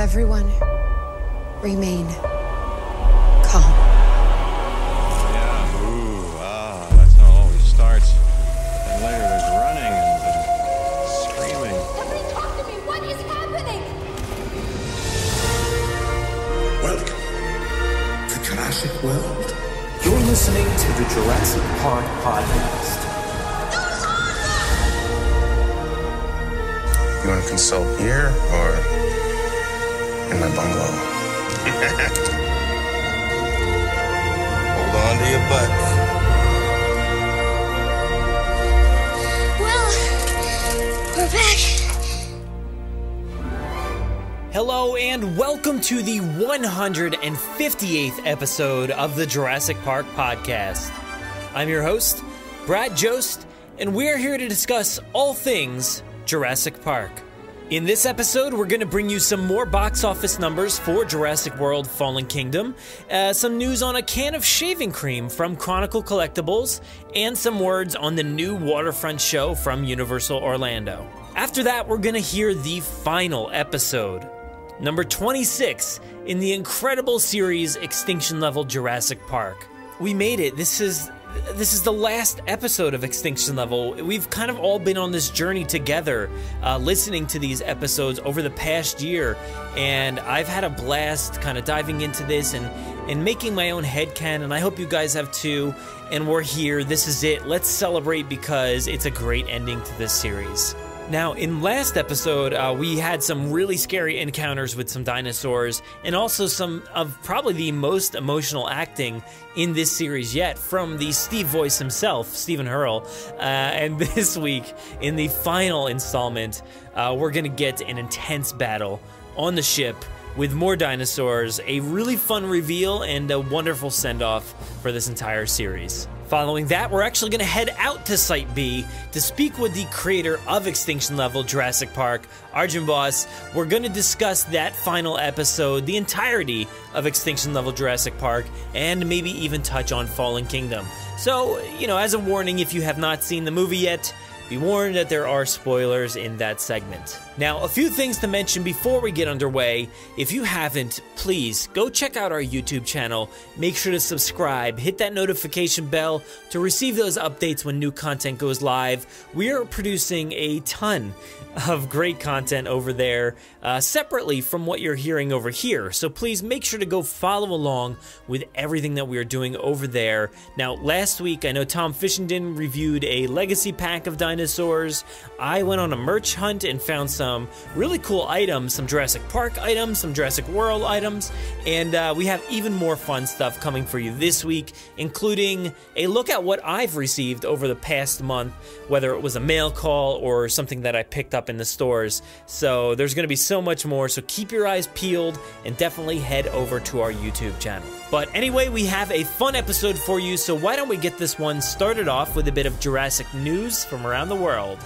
everyone remain calm. Yeah, that's how it always starts. And later there's running and screaming. Somebody talk to me! What is happening? Welcome to Jurassic World. You're listening to the Jurassic Park Podcast. You want to consult here or in my bungalow? Hold on to your butts. Well, we're back. Hello and welcome to the 158th episode of the Jurassic Park Podcast. I'm your host, Brad Jost, and we're here to discuss all things Jurassic Park. In this episode, we're going to bring you some more box office numbers for Jurassic World Fallen Kingdom, some news on a can of shaving cream from Chronicle Collectibles, and some words on the new waterfront show from Universal Orlando. After that, we're going to hear the final episode, number 26 in the incredible series Extinction Level Jurassic Park. We made it. This is the last episode of Extinction Level. We've kind of all been on this journey together, listening to these episodes over the past year, and I've had a blast kind of diving into this and making my own headcanon, and I hope you guys have too, and we're here. This is it. Let's celebrate because it's a great ending to this series. Now, in last episode, we had some really scary encounters with some dinosaurs, and also some of probably the most emotional acting in this series yet from the Steve voice himself, Stephen Hurl. And this week, in the final installment, we're going to get an intense battle on the ship with more dinosaurs, a really fun reveal, and a wonderful send-off for this entire series. Following that, we're actually going to head out to Site B to speak with the creator of Extinction Level Jurassic Park, Arjan Bos. We're going to discuss that final episode, the entirety of Extinction Level Jurassic Park, and maybe even touch on Fallen Kingdom. So, as a warning, if you have not seen the movie yet, be warned that there are spoilers in that segment. Now, a few things to mention before we get underway. If you haven't, please go check out our YouTube channel. Make sure to subscribe, hit that notification bell to receive those updates when new content goes live. We are producing a ton of great content over there, separately from what you're hearing over here. So please make sure to go follow along with everything that we are doing over there. Now, last week, I know Tom Fishenden reviewed a legacy pack of dinosaurs. I went on a merch hunt and found some really cool items, some Jurassic Park items, some Jurassic World items, and we have even more fun stuff coming for you this week, including a look at what I've received over the past month, whether it was a mail call or something that I picked up in the stores. So there's going to be so much more, so keep your eyes peeled and definitely head over to our YouTube channel. But anyway, we have a fun episode for you, so why don't we get this one started off with a bit of Jurassic news from around the world.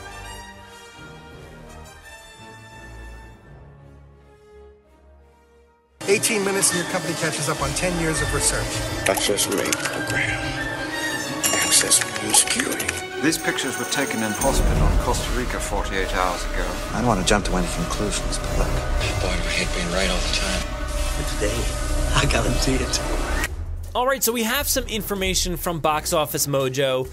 18 minutes and your company catches up on 10 years of research. Access rate program. Access new security. These pictures were taken in hospital in Costa Rica 48 hours ago. I don't want to jump to any conclusions, but look. Boy, my head being right all the time. But today, I guarantee it. Alright, so we have some information from Box Office Mojo.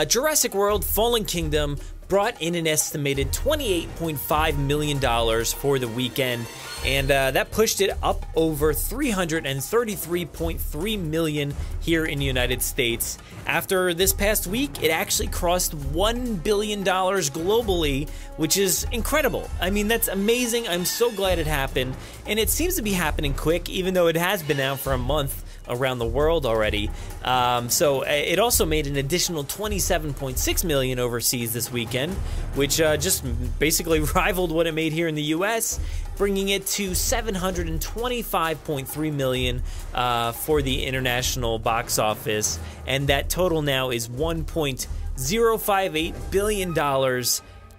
Jurassic World Fallen Kingdom brought in an estimated $28.5 million for the weekend, and that pushed it up over $333.3 million here in the United States. After this past week, it actually crossed $1 billion globally, which is incredible. I mean, that's amazing. I'm so glad it happened, and it seems to be happening quick, even though it has been out for a month around the world already. So it also made an additional $27.6 million overseas this weekend, which just basically rivaled what it made here in the US, bringing it to $725.3 million for the international box office, and that total now is $1.058 billion.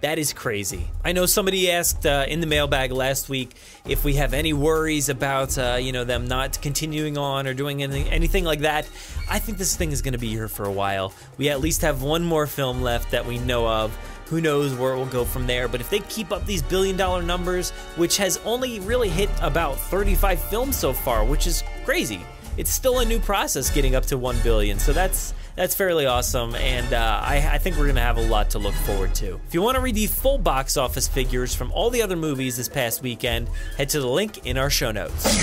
That is crazy. I know somebody asked in the mailbag last week if we have any worries about them not continuing on or doing anything like that. I think this thing is going to be here for a while. We at least have one more film left that we know of Who knows where it will go from there, but if they keep up these billion-dollar numbers, which has only really hit about 35 films so far, which is crazy. It's still a new process getting up to 1 billion, so that's fairly awesome, and I think we're going to have a lot to look forward to. If you want to read the full box office figures from all the other movies this past weekend, head to the link in our show notes.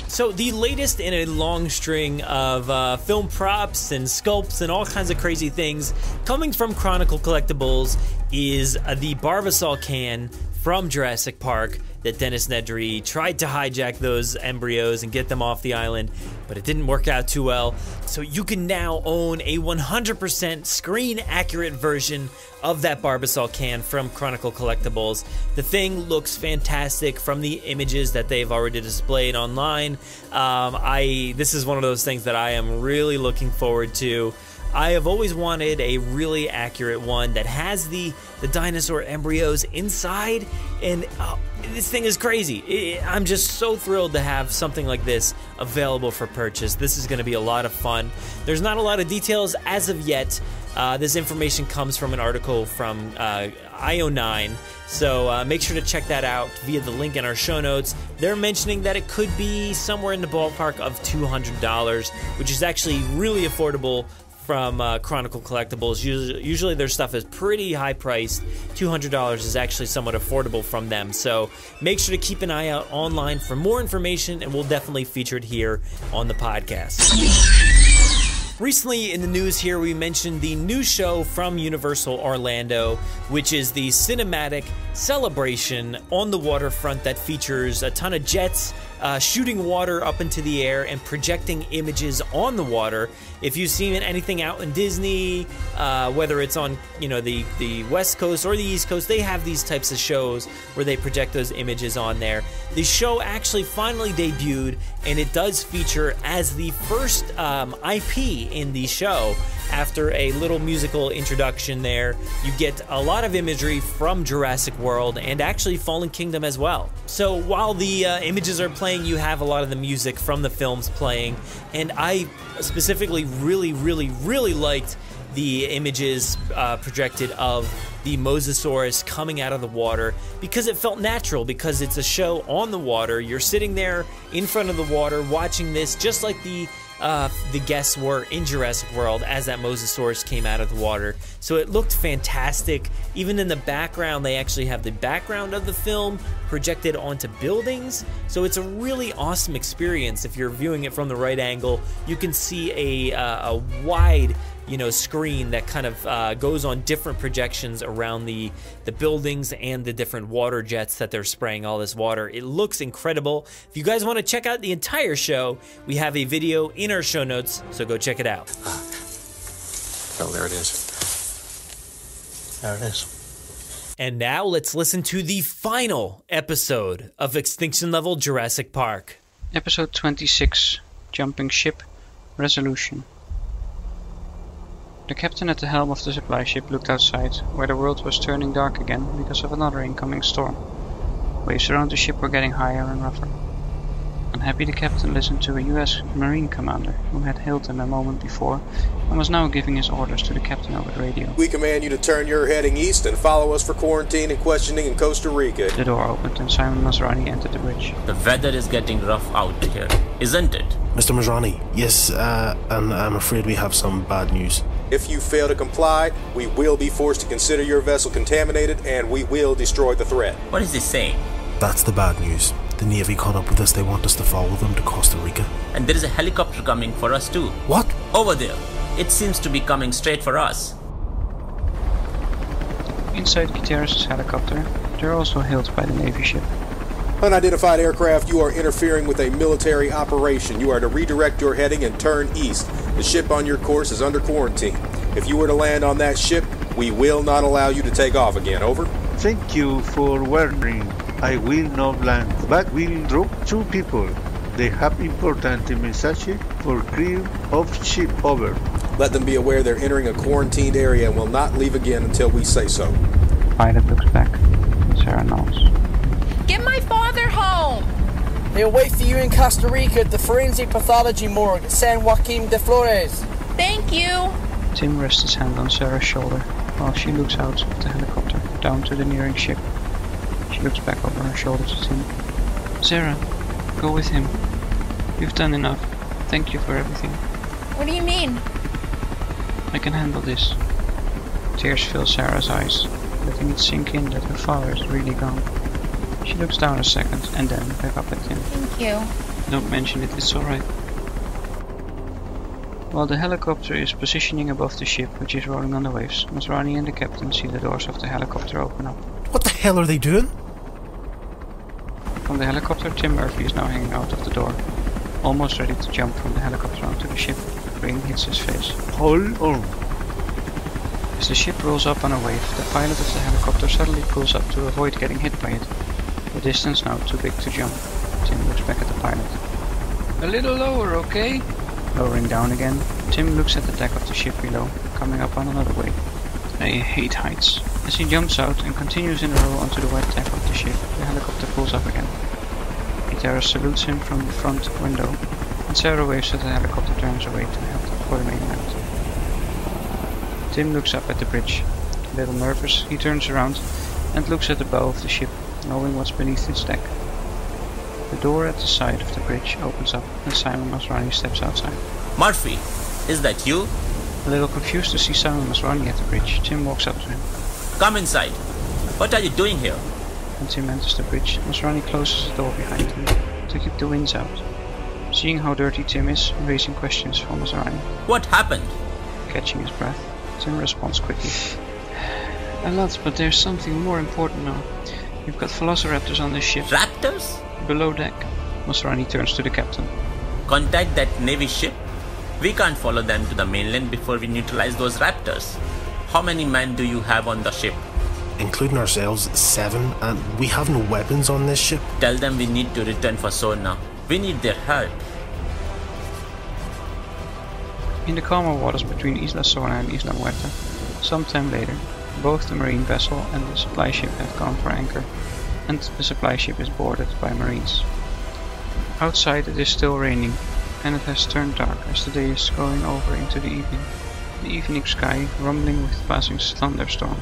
So the latest in a long string of film props and sculpts and all kinds of crazy things coming from Chronicle Collectibles is the Barbasol can from Jurassic Park that Dennis Nedry tried to hijack those embryos and get them off the island, but it didn't work out too well. So you can now own a 100% screen-accurate version of that Barbasol can from Chronicle Collectibles. The thing looks fantastic from the images that they've already displayed online. This is one of those things that I am really looking forward to. I have always wanted a really accurate one that has the dinosaur embryos inside, and this thing is crazy. I'm just so thrilled to have something like this available for purchase. This is going to be a lot of fun. There's not a lot of details as of yet. This information comes from an article from IO9, so make sure to check that out via the link in our show notes. They're mentioning that it could be somewhere in the ballpark of $200, which is actually really affordable from Chronicle Collectibles. Usually their stuff is pretty high priced. $200 is actually somewhat affordable from them. So make sure to keep an eye out online for more information, and we'll definitely feature it here on the podcast. Recently in the news here, we mentioned the new show from Universal Orlando, which is the cinematic celebration on the waterfront that features a ton of jets shooting water up into the air and projecting images on the water. If you've seen anything out in Disney, whether it's on the West Coast or the East Coast, they have these types of shows where they project those images on there. The show actually finally debuted, and it does feature as the first IP in the show. After a little musical introduction there, you get a lot of imagery from Jurassic World and actually Fallen Kingdom as well. So while the images are playing, you have a lot of the music from the films playing, and I specifically really liked the images projected of the Mosasaurus coming out of the water, because it felt natural, because it's a show on the water. You're sitting there in front of the water watching this, just like the guests were in Jurassic World as that Mosasaurus came out of the water. So it looked fantastic. Even in the background, they actually have the background of the film projected onto buildings. So it's a really awesome experience. If you're viewing it from the right angle, you can see a wide screen that kind of goes on different projections around the buildings and the different water jets that they're spraying all this water. It looks incredible. If you guys want to check out the entire show, we have a video in our show notes, so go check it out. Oh, there it is. There it is. And now let's listen to the final episode of Extinction Level Jurassic Park. Episode 26, Jumping Ship, Resolution. The captain at the helm of the supply ship looked outside, where the world was turning dark again because of another incoming storm. Waves around the ship were getting higher and rougher. Unhappy, the captain listened to a US Marine commander who had hailed him a moment before and was now giving his orders to the captain over the radio. We command you to turn your heading east and follow us for quarantine and questioning in Costa Rica. The door opened and Simon Masrani entered the bridge. The weather is getting rough out here, isn't it? Mr. Masrani, yes, and I'm afraid we have some bad news. If you fail to comply, we will be forced to consider your vessel contaminated, and we will destroy the threat. What is he saying? That's the bad news. The Navy caught up with us. They want us to follow them to Costa Rica. And there is a helicopter coming for us too. What? Over there. It seems to be coming straight for us. Inside Gutierrez's helicopter, they're also hailed by the Navy ship. Unidentified aircraft, you are interfering with a military operation. You are to redirect your heading and turn east. The ship on your course is under quarantine. If you were to land on that ship, we will not allow you to take off again. Over. Thank you for warning. I will not land, but will drop 2 people. They have important message for crew of ship. Over. Let them be aware they're entering a quarantined area and will not leave again until we say so. Pilot looks back. Sarah nods. Get my father home! He'll wait for you in Costa Rica at the Forensic Pathology Morgue at San Joaquin de Flores. Thank you. Tim rests his hand on Sarah's shoulder while she looks out of the helicopter down to the nearing ship. She looks back over her shoulder to Tim. Sarah, go with him. You've done enough. Thank you for everything. What do you mean? I can handle this. Tears fill Sarah's eyes, letting it sink in that her father is really gone. She looks down a second and then back up at Tim. Thank you. Don't mention it, it's alright. While the helicopter is positioning above the ship, which is rolling on the waves, Masrani and the captain see the doors of the helicopter open up. What the hell are they doing? From the helicopter, Tim Murphy is now hanging out of the door, almost ready to jump from the helicopter onto the ship. Rain hits his face. Hold on. As the ship rolls up on a wave, the pilot of the helicopter suddenly pulls up to avoid getting hit by it. The distance now too big to jump. Tim looks back at the pilot. A little lower, okay? Lowering down again, Tim looks at the deck of the ship below, coming up on another wave. I hate heights. As he jumps out and continues in a row onto the wet deck of the ship, the helicopter pulls up again. Itera salutes him from the front window, and Sarah waves as the helicopter turns away to head for the mainland. Tim looks up at the bridge. A little nervous, he turns around and looks at the bow of the ship, knowing what's beneath its deck. The door at the side of the bridge opens up and Simon Masrani steps outside. Murphy, is that you? A little confused to see Simon Masrani at the bridge, Tim walks up to him. Come inside. What are you doing here? When Tim enters the bridge, Masrani closes the door behind him to keep the winds out. Seeing how dirty Tim is, raising questions for Masrani. What happened? Catching his breath, Tim responds quickly. A lot, but there's something more important now. You've got velociraptors on this ship. Raptors? Below deck. Masrani turns to the captain. Contact that Navy ship? We can't follow them to the mainland before we neutralize those raptors. How many men do you have on the ship? Including ourselves, 7, and we have no weapons on this ship. Tell them we need to return for Sona. We need their help. In the calmer waters between Isla Sona and Isla Muerta, some time later, both the marine vessel and the supply ship have gone for anchor, and the supply ship is boarded by marines. Outside it is still raining, and it has turned dark as the day is going over into the evening sky rumbling with passing thunderstorm.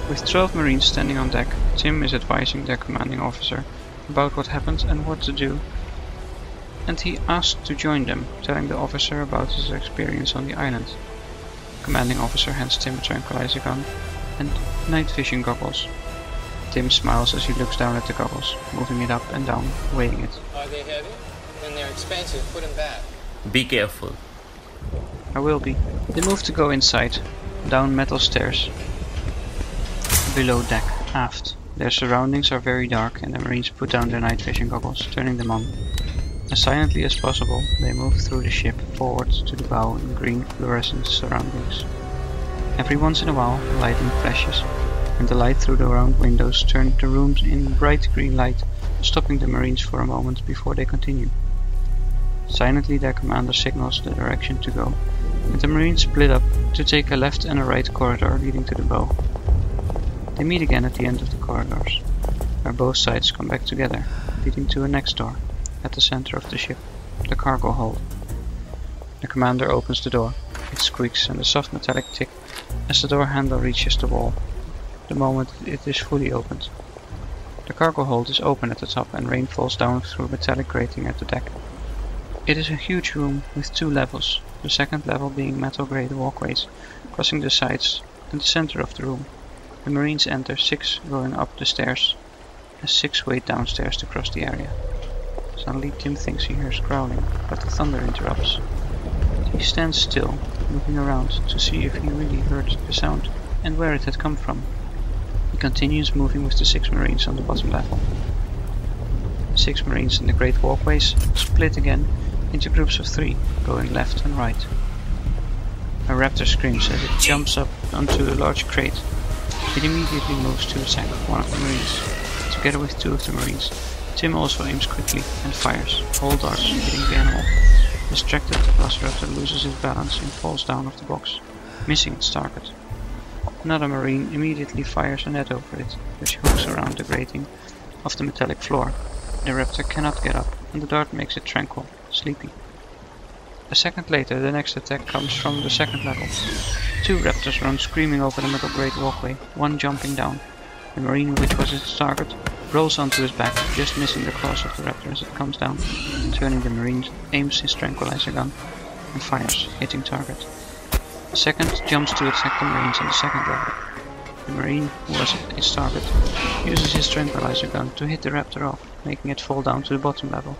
With 12 marines standing on deck, Tim is advising their commanding officer about what happened and what to do, and he asked to join them, telling the officer about his experience on the island. The commanding officer hands Tim a tranquilizer gun and night vision goggles. Tim smiles as he looks down at the goggles, moving it up and down, weighing it. Are they heavy? Then they're expensive. Put them back. Be careful. I will be. They move to go inside, down metal stairs. Below deck, aft. Their surroundings are very dark and the marines put down their night vision goggles, turning them on. As silently as possible, they move through the ship forward to the bow in green fluorescent surroundings. Every once in a while, lighting flashes, and the light through the round windows turned the rooms in bright green light, stopping the marines for a moment before they continue. Silently their commander signals the direction to go, and the marines split up to take a left and a right corridor leading to the bow. They meet again at the end of the corridors, where both sides come back together, leading to a next door, at the center of the ship, the cargo hold. The commander opens the door. It squeaks and a soft metallic tick as the door handle reaches the wall, the moment it is fully opened. The cargo hold is open at the top and rain falls down through a metallic grating at the deck. It is a huge room with 2 levels, the second level being metal grey walkways crossing the sides and the center of the room. The marines enter 6 going up the stairs, as 6 wait downstairs to cross the area. Suddenly Tim thinks he hears growling, but the thunder interrupts. He stands still, looking around to see if he really heard the sound and where it had come from. He continues moving with the 6 marines on the bottom level. The 6 marines in the great walkways split again into groups of 3, going left and right. A raptor screams as it jumps up onto a large crate. It immediately moves to attack one of the marines. Together with 2 of the marines, Tim also aims quickly and fires, all darts hitting the animal. Distracted, the velociraptor loses its balance and falls down off the box, missing its target. Another marine immediately fires a net over it, which hooks around the grating of the metallic floor. The raptor cannot get up, and the dart makes it tranquil, sleepy. A second later, the next attack comes from the second level. 2 raptors run screaming over the metal grate walkway, one jumping down. The marine, which was its target, rolls onto his back, just missing the claws of the raptor as it comes down. Turning, the marine aims his tranquilizer gun and fires, hitting target. The second jumps to attack the marines on the second level. The marine, who was its target, uses his tranquilizer gun to hit the raptor off, making it fall down to the bottom level,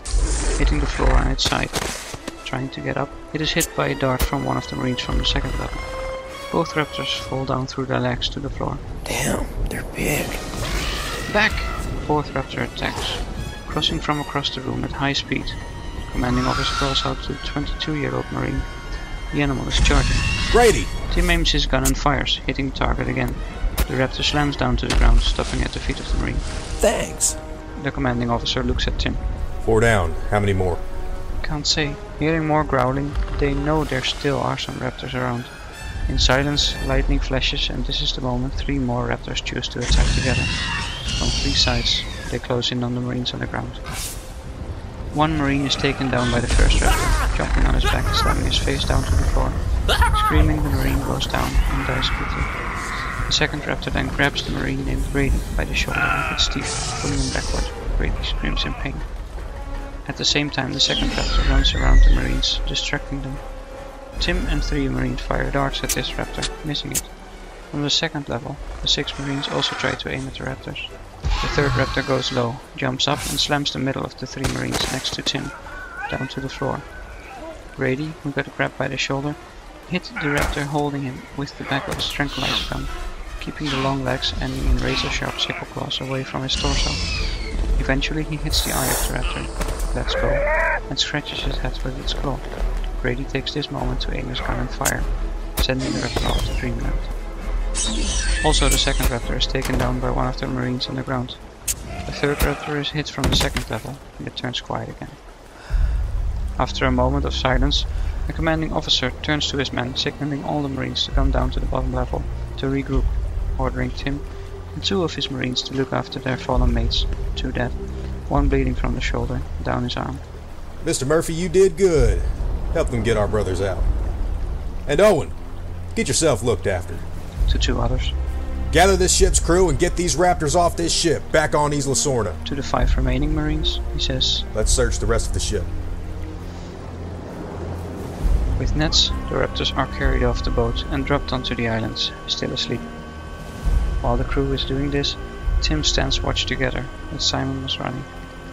hitting the floor on its side. Trying to get up, it is hit by a dart from one of the marines from the second level. Both raptors fall down through their legs to the floor. Damn, they're big. Back! Fourth raptor attacks, crossing from across the room at high speed. The commanding officer calls out to the 22-year-old marine. The animal is charging. Grady! Tim aims his gun and fires, hitting the target again. The raptor slams down to the ground, stopping at the feet of the marine. Thanks! The commanding officer looks at Tim. 4 down. How many more? Can't say. Hearing more growling, they know there still are some raptors around. In silence, lightning flashes, and this is the moment 3 more raptors choose to attack together. From 3 sides, they close in on the marines on the ground. 1 marine is taken down by the first raptor, jumping on his back, slamming his face down to the floor. Screaming, the marine goes down and dies quickly. The second raptor then grabs the marine named Grady by the shoulder with its teeth, pulling him backward. Grady screams in pain. At the same time, the second raptor runs around the marines, distracting them. Tim and 3 marines fire darts at this raptor, missing it. From the second level, the 6 marines also try to aim at the raptors. The third raptor goes low, jumps up and slams the middle of the 3 marines next to Tim, down to the floor. Grady, who got grabbed by the shoulder, hit the raptor holding him with the back of his tranquilizer gun, keeping the long legs ending in razor-sharp sickle claws away from his torso. Eventually he hits the eye of the raptor, lets go, and scratches his head with its claw. Grady takes this moment to aim his gun and fire, sending the raptor off to dreamland. Also, the second raptor is taken down by one of the marines on the ground. The third raptor is hit from the second level, and it turns quiet again. After a moment of silence, the commanding officer turns to his men, signaling all the marines to come down to the bottom level to regroup, ordering Tim and 2 of his marines to look after their fallen mates, 2 dead, 1 bleeding from the shoulder, down his arm. Mr. Murphy, you did good. Help them get our brothers out. And Owen, get yourself looked after. To 2 others. Gather this ship's crew and get these raptors off this ship, back on Isla Sorna. To the 5 remaining marines, he says, let's search the rest of the ship. With nets, the raptors are carried off the boat and dropped onto the islands, still asleep. While the crew is doing this, Tim stands watch together with Simon Masrani.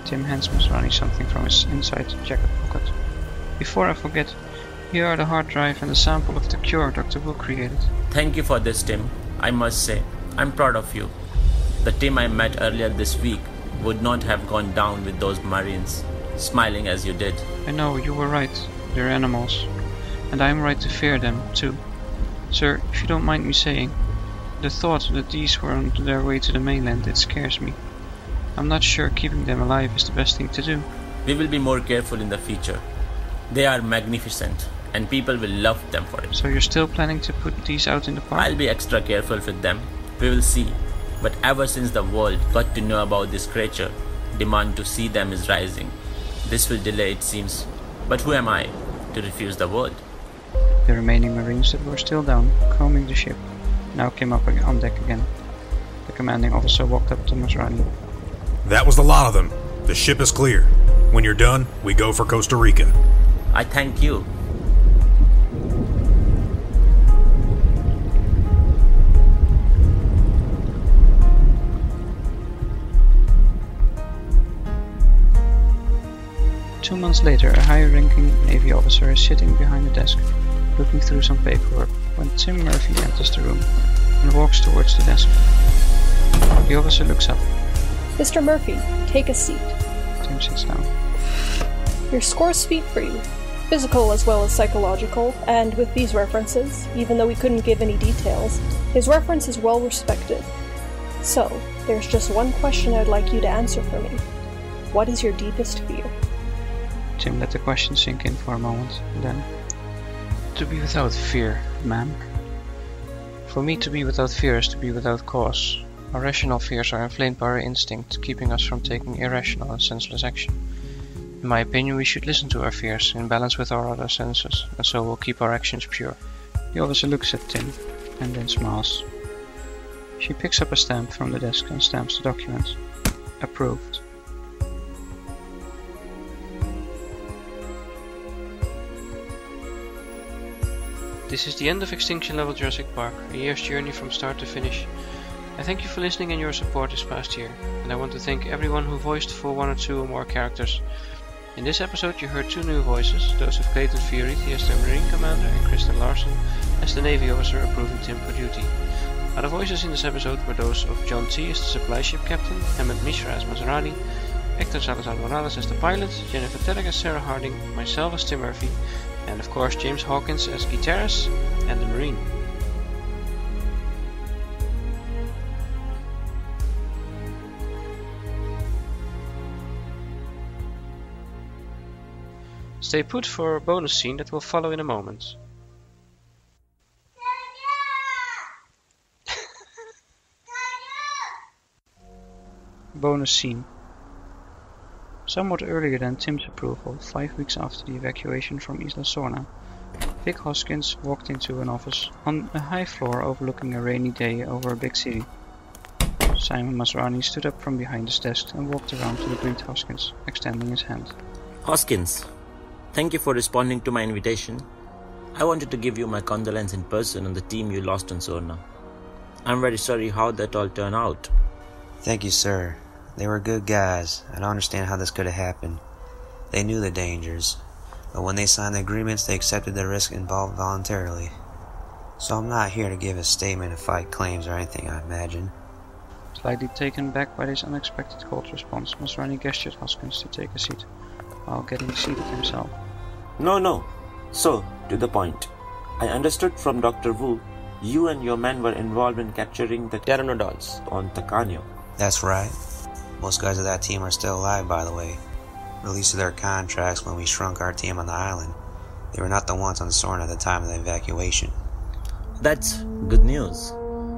Tim hands Masrani something from his inside jacket pocket. Before I forget, here are the hard drive and a sample of the cure Dr. Wu created. Thank you for this, Tim. I must say, I'm proud of you. The Tim I met earlier this week would not have gone down with those marines, smiling as you did. I know, you were right. They're animals. And I am right to fear them, too. Sir, if you don't mind me saying, the thought that these were on their way to the mainland, it scares me. I'm not sure keeping them alive is the best thing to do. We will be more careful in the future. They are magnificent, and people will love them for it. So you're still planning to put these out in the park? I'll be extra careful with them. We will see. But ever since the world got to know about this creature, demand to see them is rising. This will delay, it seems. But who am I to refuse the world? The remaining marines that were still down, combing the ship, now came up on deck again. The commanding officer walked up to Masrani. That was the lot of them. The ship is clear. When you're done, we go for Costa Rica. I thank you. Two months later, a high-ranking Navy officer is sitting behind a desk, looking through some paperwork, when Tim Murphy enters the room and walks towards the desk. The officer looks up. Mr. Murphy, take a seat. Tim sits down. Your scores speak for you, physical as well as psychological, and with these references, even though we couldn't give any details, his reference is well respected. So, there's just one question I'd like you to answer for me. What is your deepest fear? Tim let the question sink in for a moment, then, to be without fear, ma'am. For me, to be without fear is to be without cause. Our rational fears are inflamed by our instinct, keeping us from taking irrational and senseless action. In my opinion, we should listen to our fears in balance with our other senses, and so we'll keep our actions pure. The officer looks at Tim, and then smiles. She picks up a stamp from the desk and stamps the document. Approved. This is the end of Extinction Level Jurassic Park, a year's journey from start to finish. I thank you for listening and your support this past year, and I want to thank everyone who voiced for one or two or more characters. In this episode you heard two new voices, those of Clayton Fioriti as the Marine Commander and Kristen Larson as the Navy Officer approving Tim for duty. Other voices in this episode were those of John T. as the Supply Ship Captain, Emmett Mishra as Maserati, Hector Salazar Morales as the Pilot, Jennifer Telek as Sarah Harding, myself as Tim Murphy, and of course James Hawkins as Guitarras and the Marine. Stay put for a bonus scene that will follow in a moment. Bonus scene. Somewhat earlier than Tim's approval, 5 weeks after the evacuation from Isla Sorna, Vic Hoskins walked into an office on a high floor overlooking a rainy day over a big city. Simon Masrani stood up from behind his desk and walked around to greet Hoskins, extending his hand. Hoskins, thank you for responding to my invitation. I wanted to give you my condolence in person on the team you lost on Sorna. I'm very sorry how that all turned out. Thank you, sir. They were good guys. I don't understand how this could have happened. They knew the dangers, but when they signed the agreements, they accepted the risk involved voluntarily. So I'm not here to give a statement to fight claims or anything, I imagine. Slightly taken back by this unexpected cold response, Masrani gestured Hoskins to take a seat, while getting seated himself. No. So, to the point. I understood from Dr. Wu, you and your men were involved in capturing the pteranodons on Takanyo. That's right. Most guys of that team are still alive, by the way. Released to their contracts when we shrunk our team on the island. They were not the ones on Sorna at the time of the evacuation. That's good news.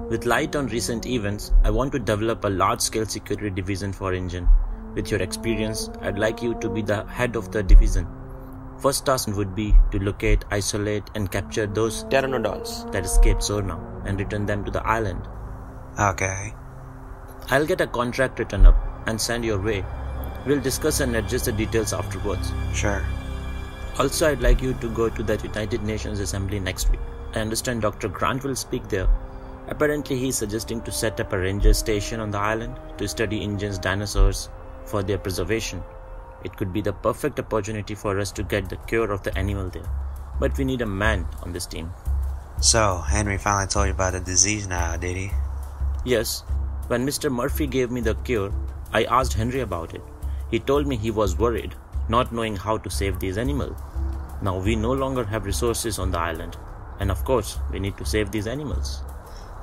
With light on recent events, I want to develop a large-scale security division for InGen. With your experience, I'd like you to be the head of the division. First task would be to locate, isolate, and capture those pteranodons that escaped Sorna and return them to the island. Okay. I'll get a contract written up and send your way. We'll discuss and adjust the details afterwards. Sure. Also, I'd like you to go to the United Nations Assembly next week. I understand Dr. Grant will speak there. Apparently, he's suggesting to set up a ranger station on the island to study InGen's dinosaurs for their preservation. It could be the perfect opportunity for us to get the cure of the animal there. But we need a man on this team. So, Henry finally told you about the disease now, did he? Yes. When Mr. Murphy gave me the cure, I asked Henry about it. He told me he was worried, not knowing how to save these animals. Now we no longer have resources on the island. And of course, we need to save these animals.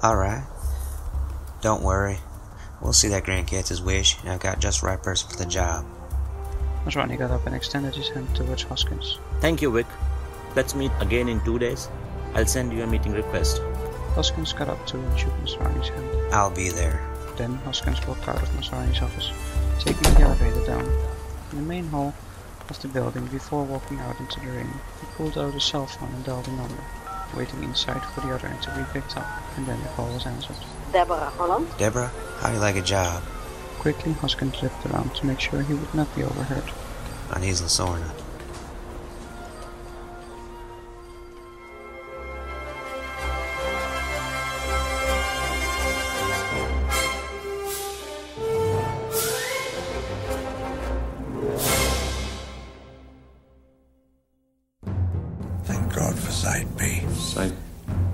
Alright. Don't worry. We'll see that Grant gets his wish, and I've got just the right person for the job. Masrani got up and extended his hand towards Hoskins. Thank you, Vic. Let's meet again in 2 days. I'll send you a meeting request. Hoskins got up too and shook Masrani's hand. I'll be there. Then Hoskins walked out of Masrani's office, taking the elevator down. In the main hall of the building, before walking out into the rain, he pulled out a cell phone and dialed a number, waiting inside for the other end to be picked up, and then the call was answered. Deborah Holland? Deborah, how do you like a job? Quickly, Hoskins looked around to make sure he would not be overheard. On Isla Sorna. Thank God for Site B. Site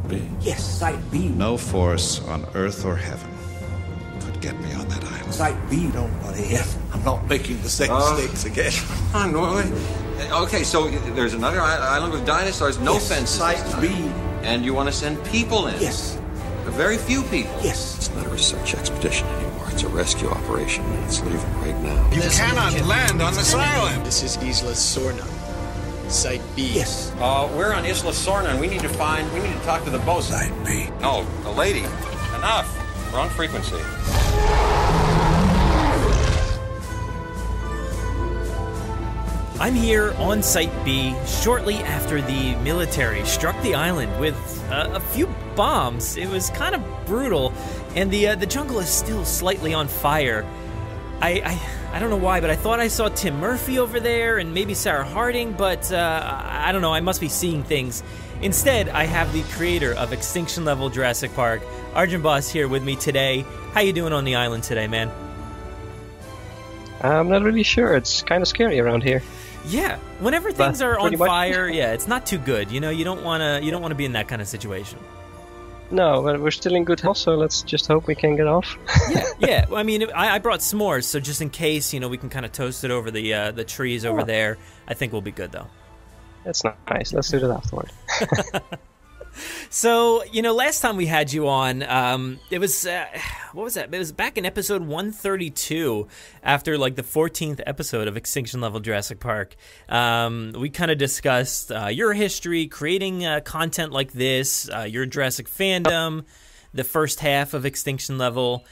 B? Yes, Site B. No force on earth or heaven could get me on that island. Site B, don't worry. I'm not making the same mistakes again. Come on, okay, so there's another island with dinosaurs, no fences. Site B. And you want to send people in? Yes. Very few people. Yes. It's not a research expedition anymore. It's a rescue operation, and it's leaving right now. You cannot land on this island. This is Isla Sorna. Site B. Yes. We're on Isla Sorna, and we need to talk to the boss. Site B. No, the lady. Enough. Wrong frequency. I'm here on Site B shortly after the military struck the island with a few bombs. It was kind of brutal, and the jungle is still slightly on fire. I don't know why, but I thought I saw Tim Murphy over there and maybe Sarah Harding, but I don't know, I must be seeing things. Instead, I have the creator of Extinction Level Jurassic Park, Arjan Bos, here with me today. How you doing on the island today, man? I'm not really sure. It's kind of scary around here. Yeah, whenever things are on fire, yeah, it's not too good. You know, you don't want to be in that kind of situation. No, but we're still in good health, so let's just hope we can get off. Yeah. Well, I mean, I brought s'mores, so just in case, you know, we can kind of toast it over the trees over there. I think we'll be good, though. That's nice. Let's do that afterward. So, you know, last time we had you on, it was, what was that? It was back in episode 132, after, like, the 14th episode of Extinction Level Jurassic Park. We kind of discussed your history, creating content like this, your Jurassic fandom, the first half of Extinction Level.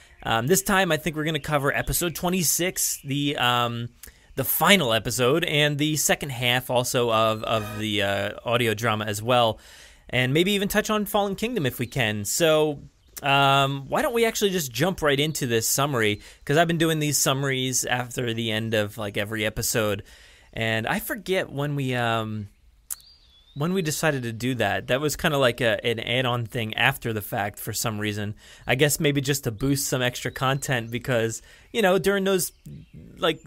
This time, I think we're going to cover episode 26, the final episode, and the second half also of the audio drama as well. And maybe even touch on Fallen Kingdom if we can. So why don't we actually just jump right into this summary? Because I've been doing these summaries after the end of like every episode, and I forget when we decided to do that. That was kind of like an add-on thing after the fact for some reason. I guess maybe just to boost some extra content because, you know, during those like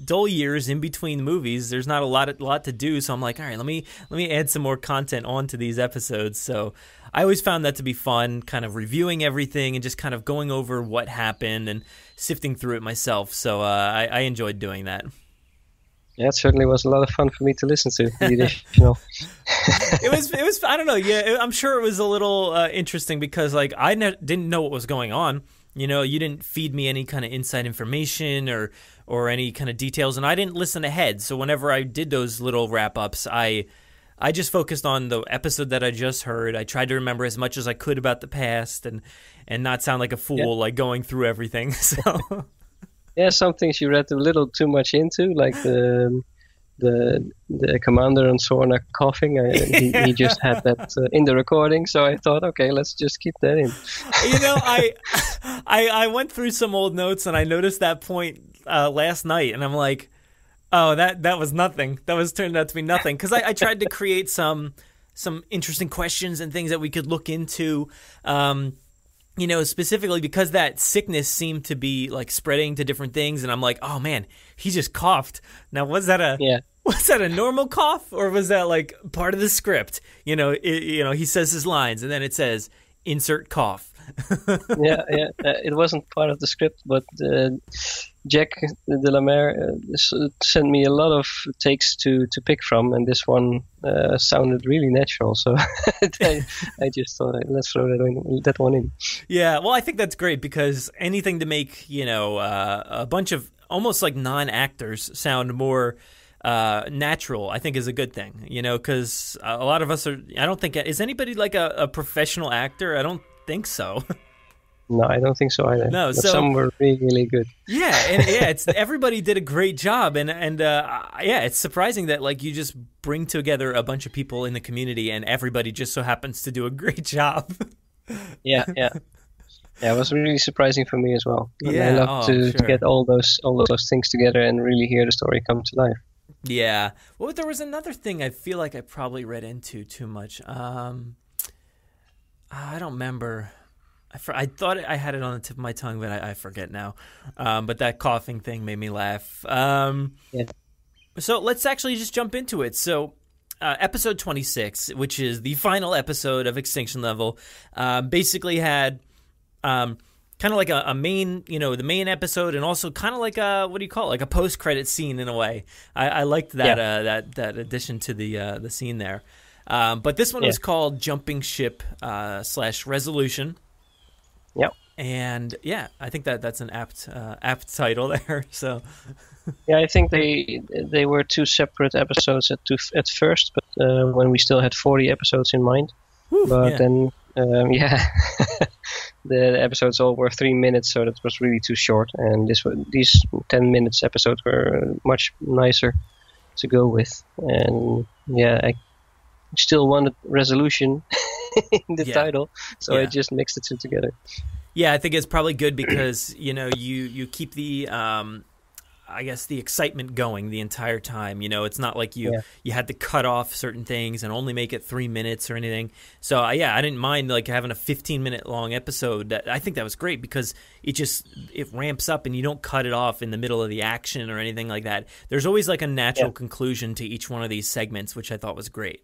dull years in between movies, there's not a lot to do, so I'm like, all right, let me add some more content onto these episodes. So I always found that to be fun, kind of reviewing everything and just kind of going over what happened and sifting through it myself. So I enjoyed doing that. Yeah, it certainly was a lot of fun for me to listen to. You know. It was I don't know. Yeah, I'm sure it was a little interesting because like I didn't know what was going on. You know, you didn't feed me any kind of inside information or any kind of details, and I didn't listen ahead. So whenever I did those little wrap-ups, I just focused on the episode that I just heard. I tried to remember as much as I could about the past and not sound like a fool, like going through everything. So yeah, some things you read a little too much into, like the commander on Sorna coughing. He just had that in the recording, so I thought, okay, let's just keep that in. You know, I went through some old notes and I noticed that point last night, and I'm like, oh, that was nothing. That was turned out to be nothing because I tried to create some interesting questions and things that we could look into. You know, specifically because that sickness seemed to be like spreading to different things, and I'm like, oh man, he just coughed. Now, was that a normal cough, or was that like part of the script? You know, he says his lines, and then it says insert cough. yeah, it wasn't part of the script, but Jack Delamere sent me a lot of takes to pick from, and this one sounded really natural, so I just thought, let's throw that one in. Yeah, well, I think that's great because anything to make, you know, a bunch of almost like non-actors sound more natural, I think is a good thing, you know, because a lot of us are, I don't think, is anybody like a professional actor? I don't think so. No, I don't think so either. No, but so some were really, really good. Yeah, and it's everybody did a great job, and yeah, it's surprising that like you just bring together a bunch of people in the community, and everybody just so happens to do a great job. Yeah, it was really surprising for me as well. Yeah, I love to get all those things together and really hear the story come to life. Yeah. Well, there was another thing I feel like I probably read into too much. I don't remember. I thought I had it on the tip of my tongue, but I forget now. But that coughing thing made me laugh. Yeah. So let's actually just jump into it. So episode 26, which is the final episode of Extinction Level, basically had kind of like a main, you know, the main episode, and also kind of like a, what do you call it, like a post-credit scene in a way. I liked that that addition to the scene there. But this one was called Jumping Ship / Resolution. Yep. And yeah, I think that's an apt title there. So yeah, I think they were two separate episodes at first, but when we still had 40 episodes in mind. Then the episodes all were 3 minutes, so that was really too short. And these 10 minutes episodes were much nicer to go with. And yeah, I still wanted resolution in the title, so I just mixed the two together. Yeah, I think it's probably good because you keep the I guess the excitement going the entire time. It's not like you had to cut off certain things and only make it 3 minutes or anything. So yeah, I didn't mind like having a 15-minute long episode. I think that was great because it ramps up and you don't cut it off in the middle of the action or anything like that. There's always like a natural conclusion to each one of these segments, which I thought was great.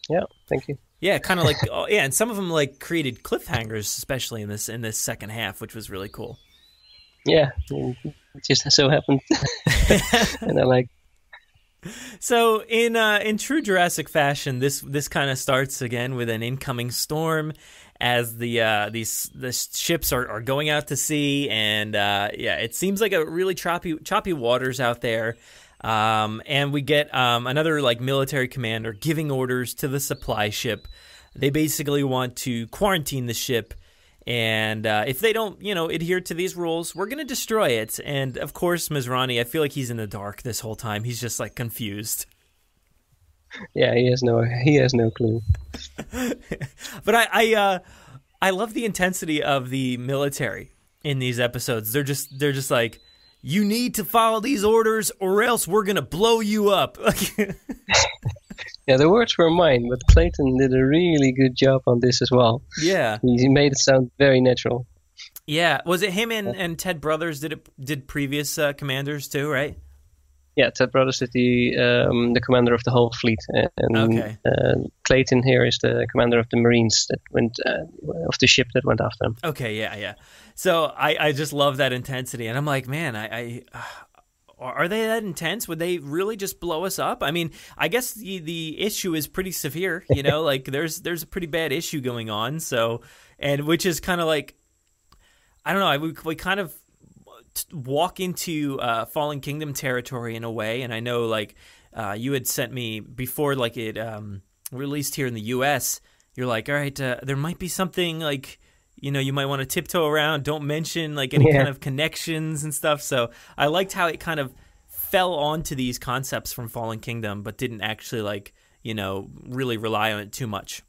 Yeah, thank you. Yeah, kind of like and some of them like created cliffhangers, especially in this second half, which was really cool. Yeah, it just so happened, and I like. So in true Jurassic fashion, this kind of starts again with an incoming storm, as the ships are going out to sea, and it seems like a really choppy waters out there. And we get another like military commander giving orders to the supply ship. They basically want to quarantine the ship, and if they don't, adhere to these rules, we're going to destroy it. And of course, Masrani, I feel like he's in the dark this whole time. He's just like confused. Yeah, he has no clue. But I love the intensity of the military in these episodes. They're just like, you need to follow these orders or else we're going to blow you up. Yeah, the words were mine, but Clayton did a really good job on this as well. Yeah. He made it sound very natural. Yeah. Was it him and Ted Brothers did previous commanders too, right? Yeah, Ted Brothers is the commander of the whole fleet. And Clayton here is the commander of the Marines that went of the ship that went after him. Okay, yeah. So I just love that intensity, and I'm like, man, are they that intense? Would they really just blow us up? I mean, I guess the issue is pretty severe, like there's a pretty bad issue going on. So, and which is kind of like, I don't know, we kind of walk into Fallen Kingdom territory in a way, and I know like you had sent me before like it released here in the U.S. You're like, all right, there might be something like, you might want to tiptoe around. Don't mention like any kind of connections and stuff. So I liked how it kind of fell onto these concepts from Fallen Kingdom, but didn't actually like, really rely on it too much.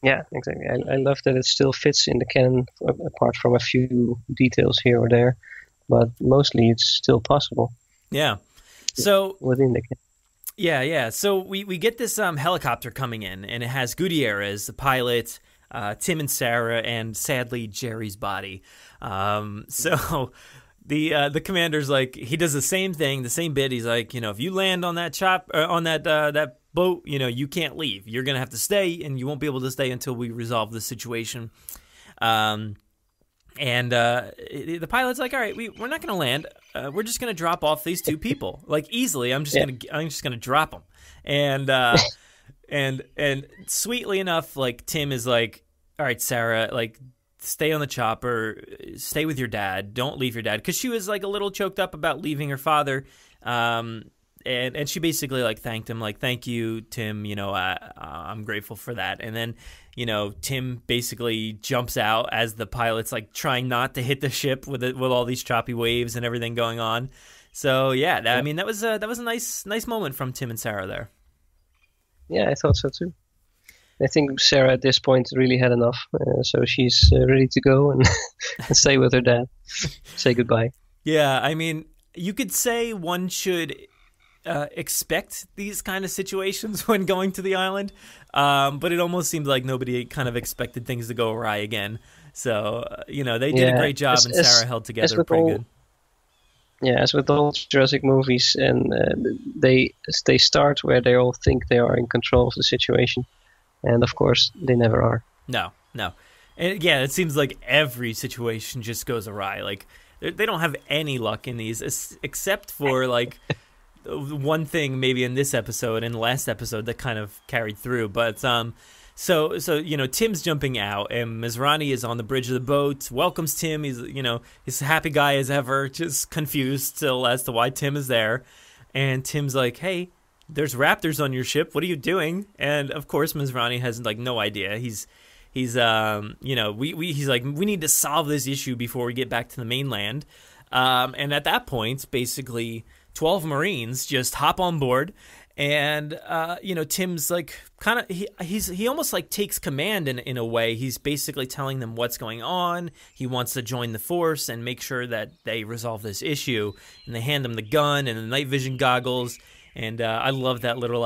Yeah, exactly. I love that it still fits in the canon, apart from a few details here or there, but mostly it's still possible. Yeah. So within the canon. Yeah. So we get this helicopter coming in, and it has Gutierrez, the pilot, Tim and Sarah, and sadly Jerry's body. So the commander's like, he does the same thing, the same bit. He's like, if you land on that that boat, you can't leave. You're gonna have to stay, and you won't be able to stay until we resolve the situation. And the pilot's like, all right, we're not gonna land. We're just gonna drop off these two people like easily. I'm just gonna drop them. And sweetly enough, like Tim is like, all right, Sarah, like stay on the chopper, stay with your dad, don't leave your dad, because she was like a little choked up about leaving her father. And she basically like thanked him, like, thank you, Tim, I'm grateful for that. And then, Tim basically jumps out as the pilot's like trying not to hit the ship with all these choppy waves and everything going on. So yeah, that was a nice moment from Tim and Sarah there. Yeah, I thought so too. I think Sarah at this point really had enough, so she's ready to go and stay with her dad, say goodbye. Yeah, I mean, you could say one should expect these kind of situations when going to the island, but it almost seemed like nobody kind of expected things to go awry again. So, they did a great job, and Sarah held together pretty good. Yeah, as with all Jurassic movies, and they start where they all think they are in control of the situation, and of course they never are. No, and yeah, it seems like every situation just goes awry. Like they don't have any luck in these, except for like one thing maybe in this episode and the last episode that kind of carried through. But So Tim's jumping out, and Masrani is on the bridge of the boat, welcomes Tim. He's he's a happy guy as ever, just confused still as to why Tim is there. And Tim's like, hey, there's raptors on your ship. What are you doing? And of course, Masrani has like no idea. He's He's he's like, we need to solve this issue before we get back to the mainland. And at that point, basically 12 Marines just hop on board. And, Tim's like he almost like takes command in a way. He's basically telling them what's going on. He wants to join the force and make sure that they resolve this issue. And they hand him the gun and the night vision goggles. And I love that little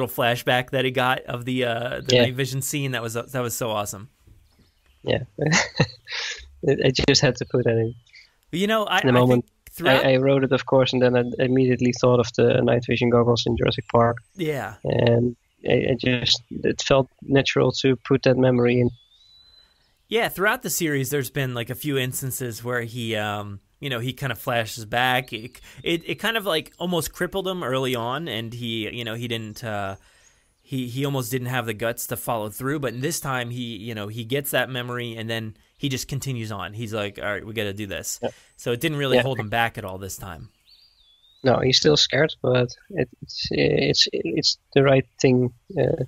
flashback that he got of the night vision scene. That was so awesome. Yeah, I just had to put that in. I wrote it, of course, and then I immediately thought of the night vision goggles in Jurassic Park. Yeah. And it felt natural to put that memory in. Yeah, throughout the series, there's been like a few instances where he he kind of flashes back. It kind of like almost crippled him early on, and he didn't. He almost didn't have the guts to follow through, but this time he gets that memory and then he just continues on. He's like, all right, we got to do this. Yep. So it didn't really hold him back at all this time. No, he's still scared, but it's the right thing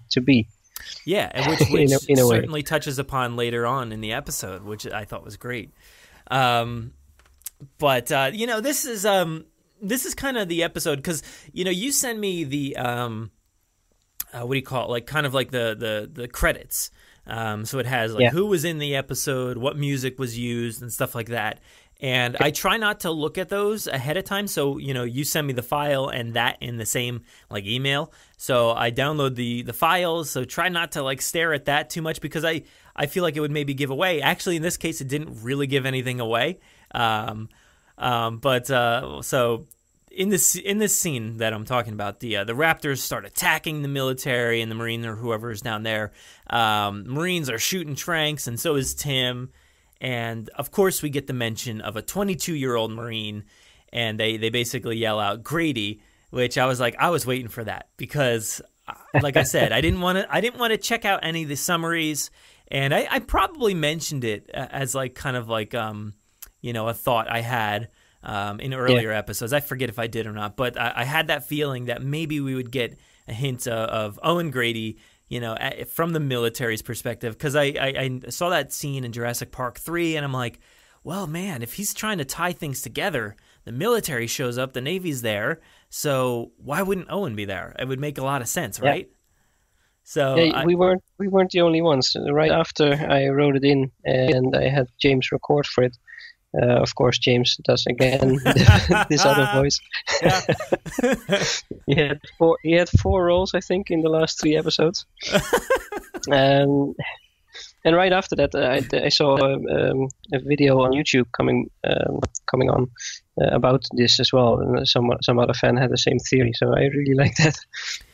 to be. Yeah, and which in a certainly way touches upon later on in the episode, which I thought was great. But this is kind of the episode because you send me the what do you call it? Like kind of like the credits. So it has like who was in the episode, what music was used, and stuff like that. And I try not to look at those ahead of time. So you send me the file and that in the same like email. So I download the files. So try not to like stare at that too much because I feel like it would maybe give away. Actually, in this case, it didn't really give anything away. So in this scene that I'm talking about, the Raptors start attacking the military and the Marine or whoever is down there. Marines are shooting Tranks, and so is Tim. And of course, we get the mention of a 22-year-old Marine, and they basically yell out Grady, which I was waiting for that because, like I said, I didn't want to check out any of the summaries, and I probably mentioned it as like kind of like a thought I had. In earlier episodes. I forget if I did or not, but I had that feeling that maybe we would get a hint of Owen Grady, from the military's perspective, because I saw that scene in Jurassic Park 3, and I'm like, well, man, if he's trying to tie things together, the military shows up, the Navy's there, so why wouldn't Owen be there? It would make a lot of sense, right? So we weren't the only ones. Right after I wrote it in, and I had James record for it. Of course, James does again this other voice. He had four roles, I think, in the last 3 episodes. And right after that, I saw a video on YouTube coming on about this as well, and some other fan had the same theory. So I really like that.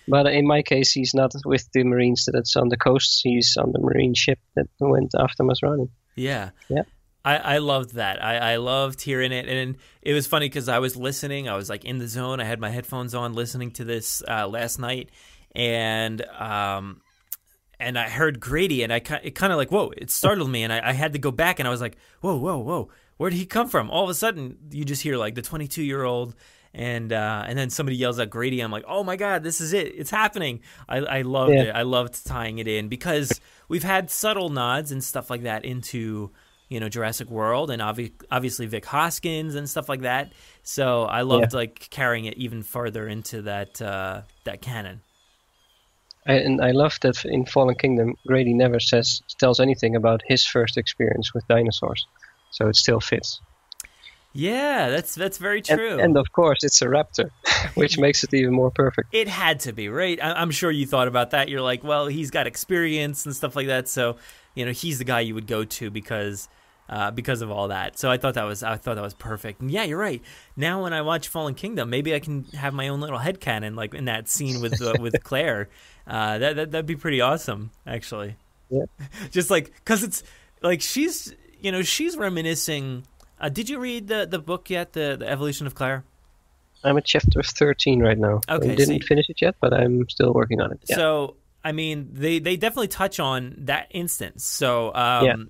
But in my case, he's not with the Marines that's on the coast. He's on the Marine ship that went after Masrani. Yeah. Yeah. I loved that. I loved hearing it. And it was funny because I was listening. I was like in the zone. I had my headphones on listening to this last night. And I heard Grady, and it kind of like, whoa, it startled me. And I had to go back, and I was like, whoa. Where did he come from? All of a sudden, you just hear like the 22-year-old, and then somebody yells at Grady. I'm like, oh my God, this is it. It's happening. I loved it. I loved tying it in because we've had subtle nods and stuff like that into Jurassic World, and obviously Vic Hoskins and stuff like that. So I loved like carrying it even further into that canon. I love that in Fallen Kingdom, Grady never tells anything about his first experience with dinosaurs, so it still fits. Yeah, that's very true. And of course, it's a raptor, which makes it even more perfect. It had to be, right? I'm sure you thought about that. You're like, well, he's got experience and stuff like that, so he's the guy you would go to because of all that. So I thought that was perfect. And yeah, you're right. Now when I watch Fallen Kingdom, maybe I can have my own little headcanon, like in that scene with Claire. That'd be pretty awesome, actually. Yeah. Just like, because it's like she's reminiscing. Did you read the book yet, the Evolution of Claire? I'm at chapter 13 right now. Okay, I didn't finish it yet, but I'm still working on it. Yeah. So, I mean, they definitely touch on that instance. So,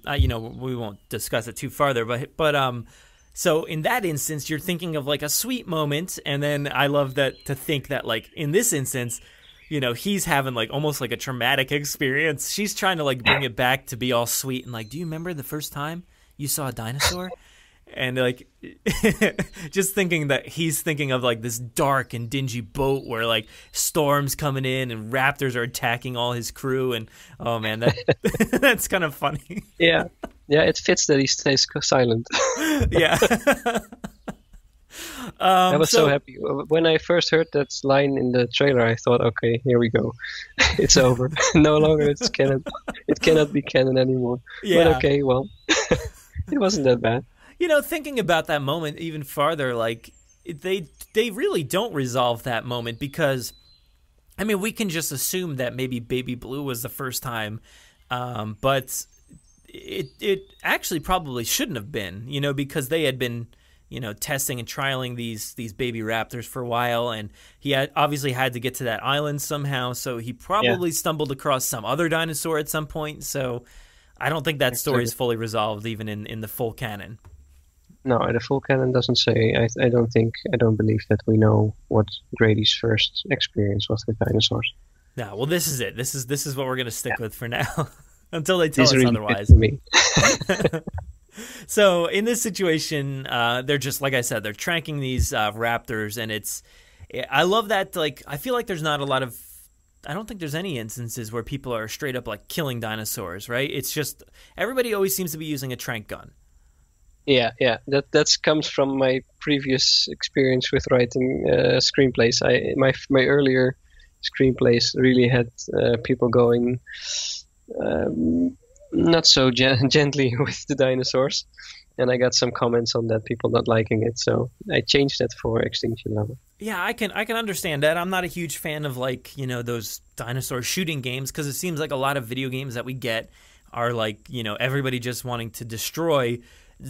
we won't discuss it too farther, but so in that instance, you're thinking of like a sweet moment, and then I love that to think that like in this instance, you know, he's having like almost like a traumatic experience. She's trying to like bring it back to be all sweet and like, do you remember the first time you saw a dinosaur? And like, just thinking that he's thinking of like this dark and dingy boat where like storms coming in and raptors are attacking all his crew. And oh man, that that's kind of funny. Yeah, it fits that he stays silent. Yeah. I was so happy when I first heard that line in the trailer. I thought, okay, here we go, it's over. No longer it's canon. It cannot be canon anymore. Yeah. But okay, well, it wasn't that bad. You know, thinking about that moment even farther, like they really don't resolve that moment because, I mean, we can just assume that maybe Baby Blue was the first time, but it actually probably shouldn't have been, you know, because they had been, you know, testing and trialing these baby raptors for a while, and he obviously had to get to that island somehow, so he probably stumbled across some other dinosaur at some point. So I don't think that story is fully resolved even in the full canon. No, the full canon doesn't say. I don't believe that we know what Grady's first experience was with dinosaurs. No, well, this is it. This is what we're going to stick with for now until they tell us really otherwise. Me. So in this situation, they're just, like I said, they're tranking these raptors, and I love that. Like, I feel like there's not a lot of, I don't think there's any instances where people are straight up like killing dinosaurs, right? It's just everybody always seems to be using a trank gun. Yeah, that comes from my previous experience with writing screenplays. My earlier screenplays really had people going not so gently with the dinosaurs, and I got some comments on that, people not liking it, so I changed that for Extinction Level. Yeah, I can understand that. I'm not a huge fan of, like, you know, those dinosaur shooting games, because it seems like a lot of video games that we get are like, you know, everybody just wanting to destroy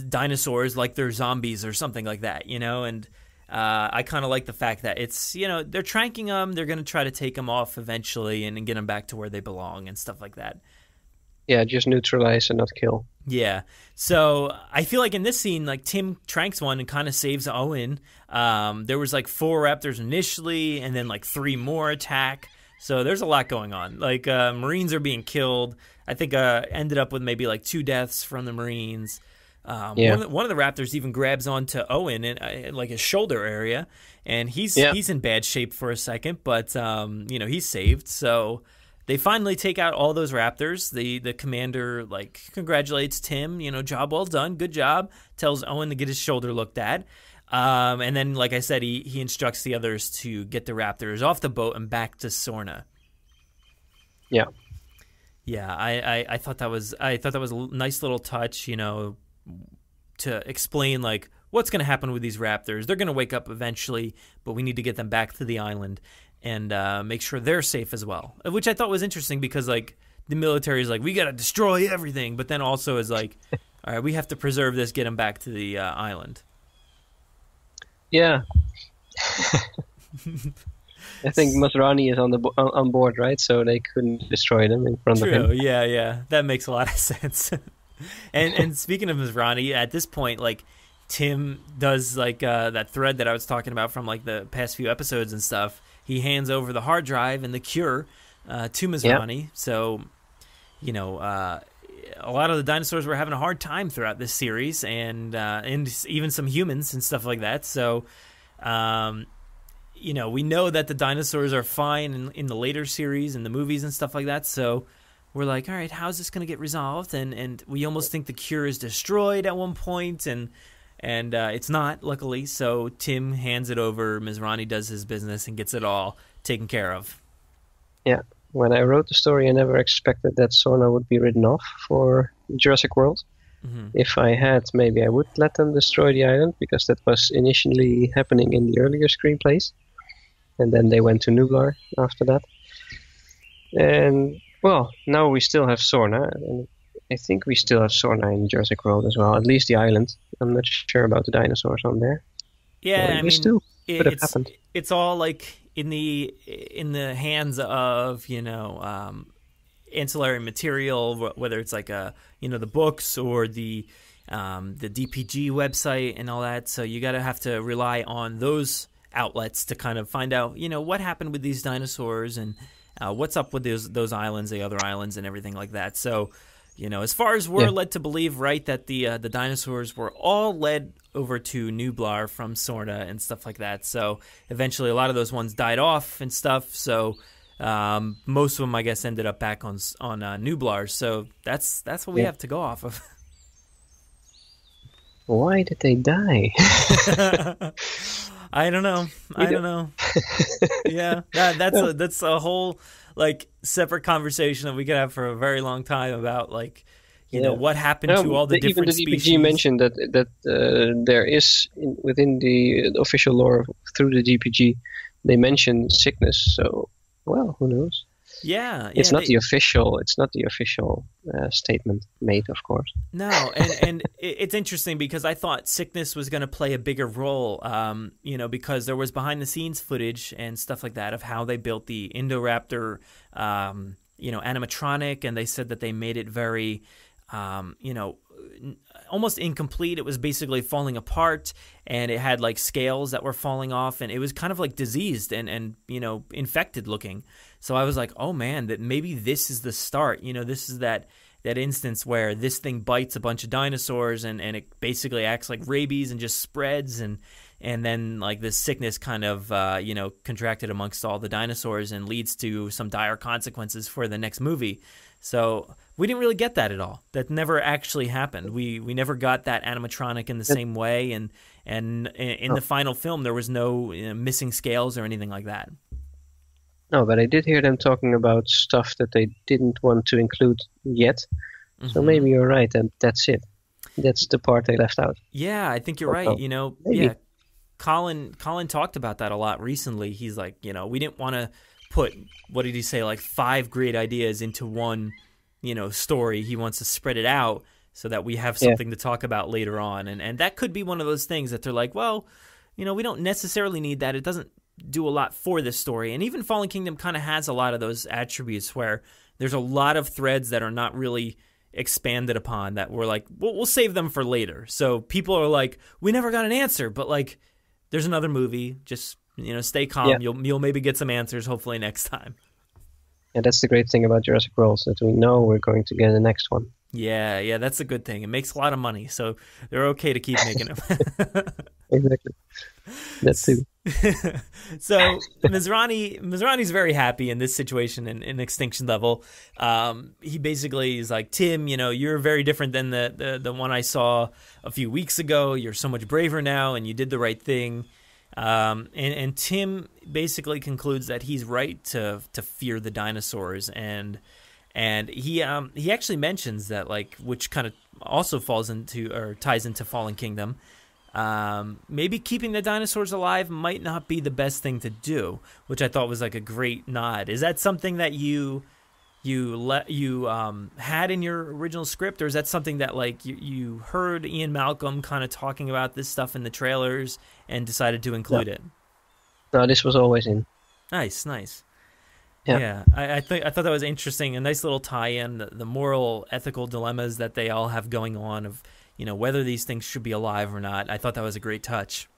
dinosaurs like they're zombies or something like that, you know. And I kind of like the fact that it's, you know, they're tranking them, they're going to try to take them off eventually and get them back to where they belong and stuff like that. Yeah, just neutralize and not kill. Yeah. So I feel like in this scene, like, Tim tranks one and kind of saves Owen. There was like 4 raptors initially, and then like 3 more attack. So there's a lot going on. Like, Marines are being killed. I think ended up with maybe like 2 deaths from the Marines. One of the raptors even grabs onto Owen in like his shoulder area, and he's in bad shape for a second, but you know, he's saved. So they finally take out all those raptors. The commander like congratulates Tim, you know, job well done, good job. Tells Owen to get his shoulder looked at, and then, like I said, he instructs the others to get the raptors off the boat and back to Sorna. Yeah, I thought that was a nice little touch, you know, to explain like what's going to happen with these raptors. They're going to wake up eventually, but we need to get them back to the island and make sure they're safe as well, which I thought was interesting because, like, the military is like, we got to destroy everything, but then also is like, all right, we have to preserve this, get them back to the island. Yeah. I think Masrani is on board, right? So they couldn't destroy them in front of him. Yeah, that makes a lot of sense. And speaking of Masrani, at this point, like, Tim does like that thread that I was talking about from like the past few episodes and stuff. He hands over the hard drive and the cure to Masrani. Yep. So, you know, a lot of the dinosaurs were having a hard time throughout this series, and even some humans and stuff like that. So, you know, we know that the dinosaurs are fine in the later series and the movies and stuff like that. So we're like, all right, how's this going to get resolved? And we almost think the cure is destroyed at one point, and it's not, luckily. So Tim hands it over. Masrani does his business and gets it all taken care of. Yeah. When I wrote the story, I never expected that Sorna would be written off for Jurassic World. Mm-hmm. If I had, maybe I would let them destroy the island, because that was initially happening in the earlier screenplays. And then they went to Nublar after that. And, well, now we still have Sorna. And I think we still have Sorna in Jurassic World as well, at least the island. I'm not sure about the dinosaurs on there. Yeah, I mean, still could have happened. It's all like in the hands of, you know, ancillary material, whether it's like the books or the DPG website and all that. So you have to rely on those outlets to kind of find out, what happened with these dinosaurs and what's up with those islands, the other islands, and everything like that. So, as far as we're led to believe, right, that the dinosaurs were all led over to Nublar from Sorna and stuff like that. So eventually, a lot of those ones died off and stuff. So most of them, I guess, ended up back on Nublar. So that's what we have to go off of. Why did they die? I don't know. Yeah, that's a whole separate conversation that we could have for a very long time about what happened to all the different species. Even the DPG mentioned that there is within the official lore through the DPG, they mention sickness. So, well, who knows? Yeah, it's not the official statement made, of course. No, and it's interesting because I thought sickness was going to play a bigger role, because there was behind the scenes footage and stuff like that of how they built the Indoraptor, animatronic, and they said that they made it very, almost incomplete. It was basically falling apart, and it had scales that were falling off, and it was kind of diseased and infected looking. So I was like, oh man, that maybe this is the start. This is that instance where this thing bites a bunch of dinosaurs and it basically acts like rabies and just spreads, and then this sickness kind of contracted amongst all the dinosaurs and leads to some dire consequences for the next movie. So we didn't really get that at all. That never actually happened. We never got that animatronic in the same way, and in the final film there was no missing scales or anything like that. No, but I did hear them talking about stuff that they didn't want to include yet. Mm-hmm. So maybe you're right, and that's it. That's the part they left out. Yeah, I think you're right. Maybe. Yeah, Colin talked about that a lot recently. He's like, we didn't want to put, what did he say, 5 great ideas into one, story. He wants to spread it out so that we have something to talk about later on. And that could be one of those things that they're like, well, we don't necessarily need that. It doesn't do a lot for this story. And even Fallen Kingdom kind of has a lot of those attributes where there's a lot of threads that are not really expanded upon, that we're like, we'll save them for later. So people are like, we never got an answer, but there's another movie. Just, stay calm. Yeah. You'll maybe get some answers hopefully next time. And that's the great thing about Jurassic World, that we know we're going to get the next one. Yeah, that's a good thing. It makes a lot of money, so they're okay to keep making them. Exactly. That too. So Mizrahi's very happy in this situation in Extinction Level. He basically is like, Tim, you're very different than the one I saw a few weeks ago. You're so much braver now, and you did the right thing. And Tim basically concludes that he's right to fear the dinosaurs, and he actually mentions that, which kind of also falls into or ties into Fallen Kingdom. Maybe keeping the dinosaurs alive might not be the best thing to do, which I thought was a great nod. Is that something that you had in your original script, or is that something that you heard Ian Malcolm kind of talking about this stuff in the trailers and decided to include it? No, this was always in. Nice. Yeah. I thought that was interesting. A nice little tie-in, the moral, ethical dilemmas that they all have going on of, whether these things should be alive or not. I thought that was a great touch.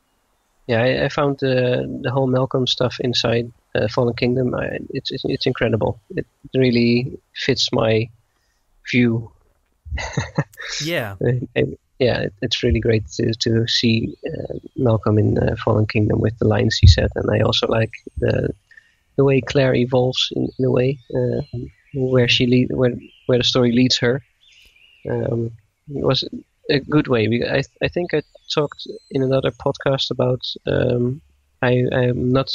Yeah, I found the whole Malcolm stuff inside Fallen Kingdom. It's incredible. It really fits my view. Yeah. It's really great to see Malcolm in Fallen Kingdom with the lines he said, and I also like the way Claire evolves in a way, where the story leads her. It was a good way. I think I talked in another podcast about I'm not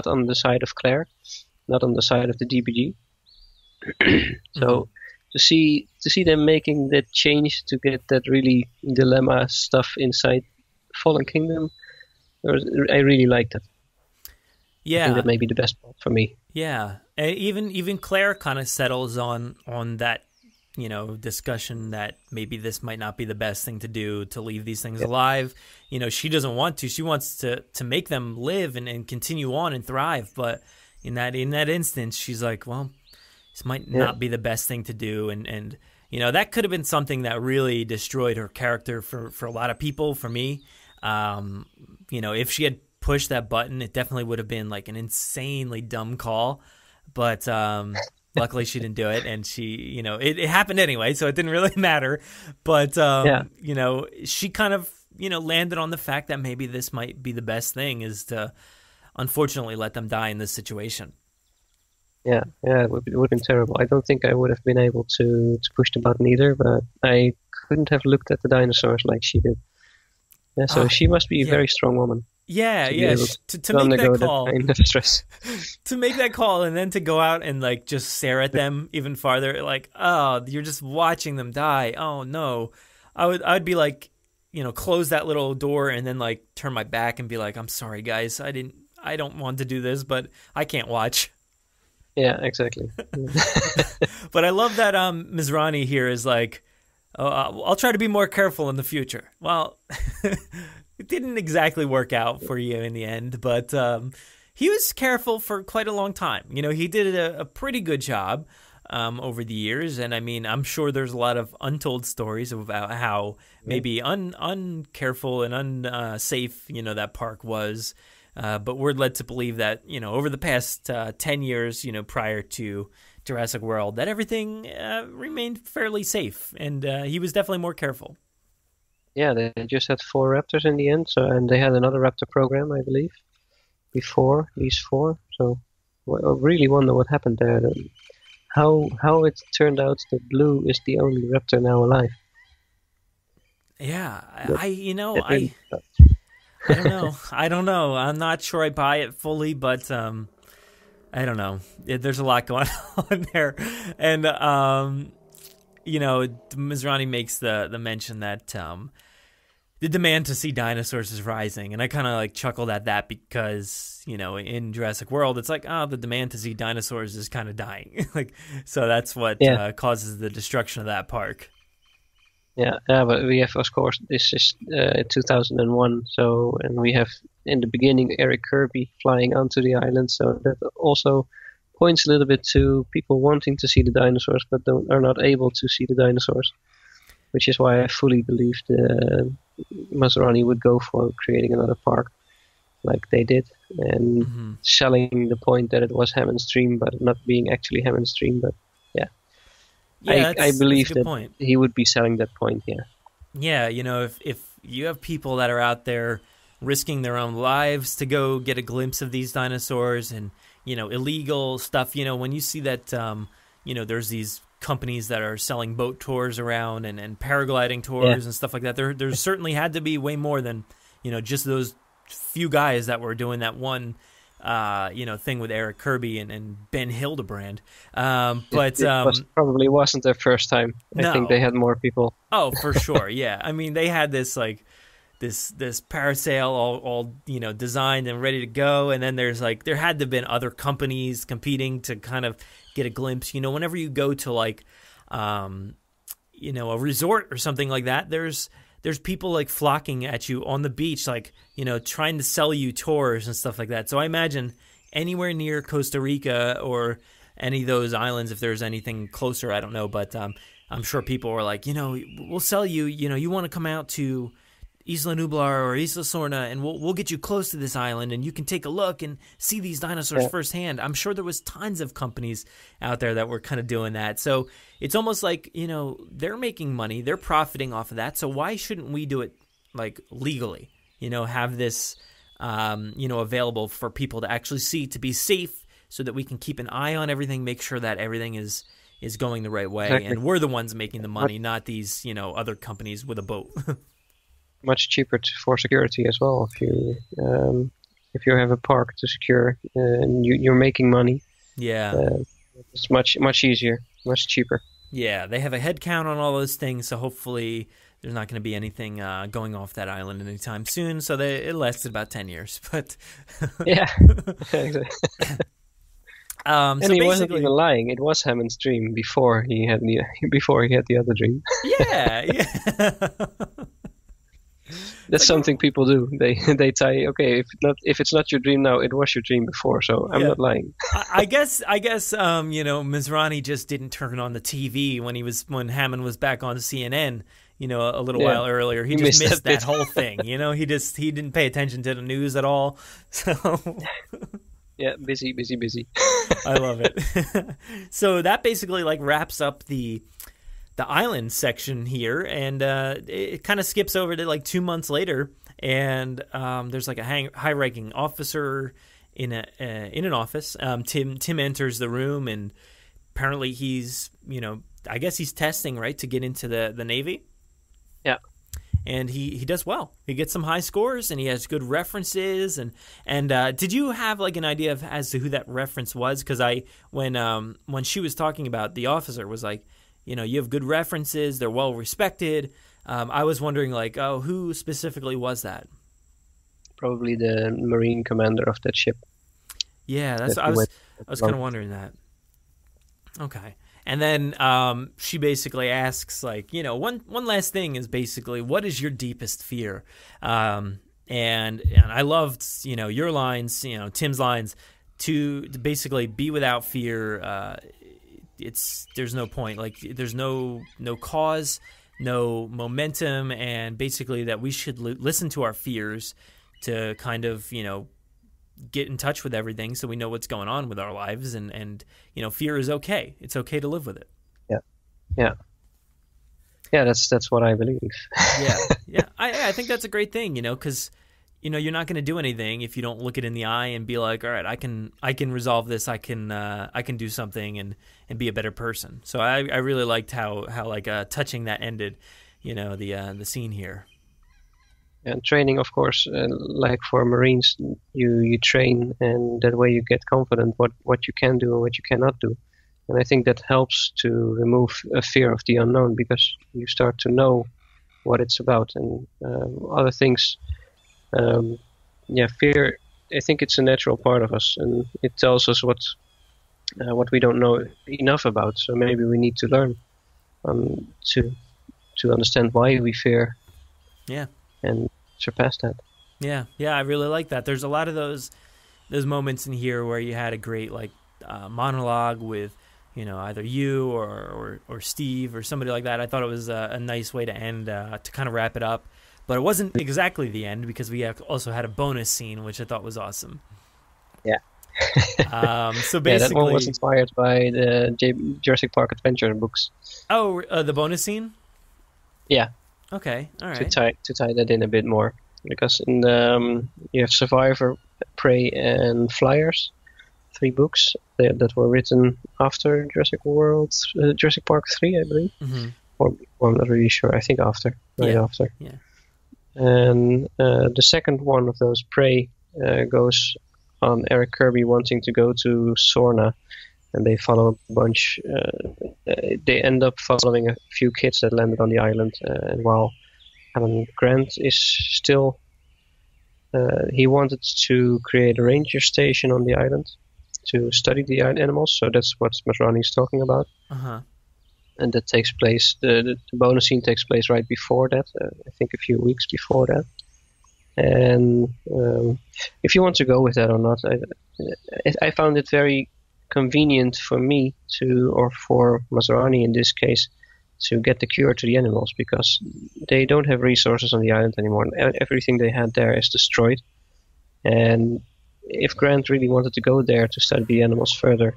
on the side of Claire, not on the side of the DPG. So to see them making that change to get that really dilemma stuff inside Fallen Kingdom, I really liked it. Yeah, I think that may be the best part for me. Yeah, even Claire kind of settles on that, discussion that maybe this might not be the best thing to do, to leave these things alive. She doesn't want to. She wants to make them live and continue on and thrive. But in that instance, she's like, well, this might not be the best thing to do. And that could have been something that really destroyed her character for a lot of people. For me, if she had pushed that button, it definitely would have been like an insanely dumb call. But luckily she didn't do it, and she, it happened anyway, so it didn't really matter. But she kind of landed on the fact that maybe this might be the best thing, is to unfortunately let them die in this situation. Yeah, it would have been terrible. I don't think I would have been able to push the button either, but I couldn't have looked at the dinosaurs like she did. Yeah, so she must be a very strong woman. Yeah. To make that call, kind of stress. To make that call, and then to go out and like just stare at them even farther, like, oh, you're just watching them die. Oh no, I'd be like, close that little door and then like turn my back and be like, I'm sorry guys, I don't want to do this, but I can't watch. Yeah, exactly. But I love that Mizrani here is like, I'll try to be more careful in the future. Well, it didn't exactly work out for you in the end, but he was careful for quite a long time. He did a pretty good job over the years, and I mean, I'm sure there's a lot of untold stories about how maybe uncareful and unsafe, that park was. But we're led to believe that, over the past 10 years, prior to Jurassic World, that everything remained fairly safe, and he was definitely more careful. Yeah, they just had 4 raptors in the end, and they had another raptor program, I believe, before these 4. So I really wonder what happened there. How it turned out that Blue is the only raptor now alive. Yeah, I don't know. I'm not sure I buy it fully, but I don't know. There's a lot going on there. And, Mizrani makes the mention that the demand to see dinosaurs is rising. And I kind of like chuckled at that because, in Jurassic World, it's like, the demand to see dinosaurs is kind of dying. So that's what causes the destruction of that park. Yeah, but we have, of course, this is 2001, and we have, in the beginning, Eric Kirby flying onto the island, so that also points a little bit to people wanting to see the dinosaurs, but are not able to see the dinosaurs, which is why I fully believed Masrani would go for creating another park, like they did, and selling the point that it was Hammond's dream, but not being actually Hammond's dream, but yeah. I believe that he would be selling that point, Yeah, if you have people that are out there risking their own lives to go get a glimpse of these dinosaurs and, illegal stuff, when you see that, there's these companies that are selling boat tours around and paragliding tours and stuff like that, there certainly had to be way more than, just those few guys that were doing that one thing with Eric Kirby and Ben Hildebrand. But it probably wasn't their first time. I think they had more people. Oh, for sure. Yeah. I mean, they had this like this parasail all designed and ready to go. And then there had to have been other companies competing to kind of get a glimpse. Whenever you go to like, a resort or something like that, there's people like flocking at you on the beach, like, trying to sell you tours and stuff like that. So I imagine anywhere near Costa Rica or any of those islands, if there's anything closer, I don't know. But I'm sure people were like, we'll sell you, you want to come out to Isla Nublar or Isla Sorna, and we'll get you close to this island, and you can take a look and see these dinosaurs firsthand. I'm sure there was tons of companies out there that were kind of doing that. So it's almost like, they're making money, they're profiting off of that. So why shouldn't we do it like legally? Have this, available for people to actually see, to be safe, so that we can keep an eye on everything, make sure that everything is going the right way. Exactly. And we're the ones making the money, not these, other companies with a boat. Much cheaper for security as well. If you have a park to secure and you're making money, it's much easier, much cheaper. Yeah, they have a head count on all those things, so hopefully there's not going to be anything going off that island anytime soon. So it lasted about 10 years, but yeah, exactly. And so he wasn't even lying. It was Hammond's dream before he had the other dream. Yeah. That's something people do. They tie. Okay, if it's not your dream now, it was your dream before. So I'm not lying. I guess Mizrani just didn't turn on the TV when Hammond was back on CNN. a little Yeah. while earlier. He You just missed missed that that bit. whole thing. He didn't pay attention to the news at all. So Yeah, busy. I love it. So that basically like wraps up the island section here, and it kind of skips over to like 2 months later, and there's like a high-ranking officer in an office. Tim enters the room, and apparently he's I guess he's testing, right, to get into the Navy. Yeah. And he does well. He gets some high scores, and he has good references. And did you have like an idea as to who that reference was? Because when she was talking about, the officer was like, you have good references. They're well respected. I was wondering like, oh, who specifically was that? Probably the Marine commander of that ship. Yeah, I was kind of wondering that. Okay. And then she basically asks, like, one last thing is basically, what is your deepest fear? And I loved, your lines, Tim's lines, to basically be without fear. There's no point, like there's no cause, no momentum, and basically that we should listen to our fears to kind of, get in touch with everything so we know what's going on with our lives, and fear is okay. It's okay to live with it. Yeah, that's what I believe. Yeah. I think that's a great thing, because you're not going to do anything if you don't look it in the eye and be like, all right, I can resolve this. I can do something and be a better person. So I really liked how like touching that ended, the scene here. And training, of course, like for Marines, you train, and that way you get confident what you can do and what you cannot do. And I think that helps to remove a fear of the unknown, because you start to know what it's about. And other things, fear, I think it's a natural part of us, and it tells us what we don't know enough about. So maybe we need to learn to understand why we fear. Yeah. And surpass that. Yeah, I really like that. There's a lot of those moments in here where you had a great like monologue with either you or Steve or somebody like that. I thought it was a nice way to end, to kind of wrap it up. But it wasn't exactly the end, because we also had a bonus scene, which I thought was awesome. Yeah. So basically, that one was inspired by the Jurassic Park Adventure books. Oh, the bonus scene? Yeah. Okay, all right. To tie that in a bit more, because in you have Survivor, Prey, and Flyers, 3 books that were written after Jurassic World, Jurassic Park 3, I believe. Mm-hmm. Or I'm not really sure. I think after, after. Yeah. And the second one of those, Prey, goes on Eric Kirby wanting to go to Sorna, and they follow a bunch. They end up following a few kids that landed on the island. And while Alan Grant is still, he wanted to create a ranger station on the island to study the animals. So that's what Masrani is talking about. Uh-huh. And that takes place. The bonus scene takes place right before that. I think a few weeks before that. And if you want to go with that or not, I found it very convenient for me or for Masrani in this case, to get the cure to the animals, because they don't have resources on the island anymore. Everything they had there is destroyed. And if Grant really wanted to go there to study the animals further,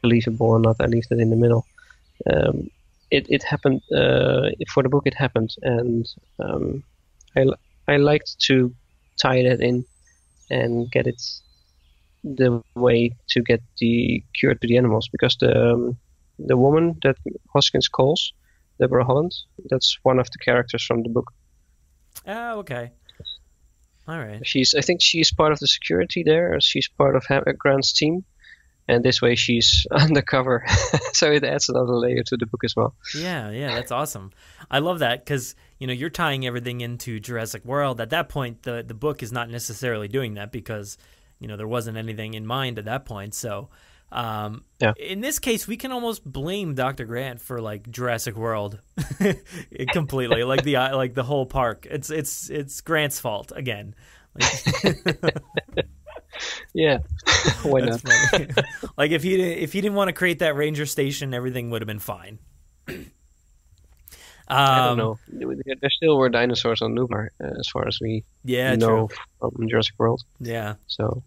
believable or not, I leave that in the middle. It happened for the book. It happened, and I liked to tie that in and get it the way to get the cure to the animals, because the woman that Hoskins calls, Deborah Holland, that's one of the characters from the book. Oh, okay. All right. I think she's part of the security there. She's part of Grant's team, and this way she's undercover. So it adds another layer to the book as well. Yeah, that's awesome. I love that, because you're tying everything into Jurassic World. At that point, the book is not necessarily doing that, because there wasn't anything in mind at that point. So in this case, we can almost blame Dr. Grant for like Jurassic World completely, like the whole park. It's Grant's fault again. Yeah, why not? Like if he didn't want to create that ranger station, everything would have been fine. I don't know. There still were dinosaurs on Nublar, as far as we know from Jurassic World. Yeah. So,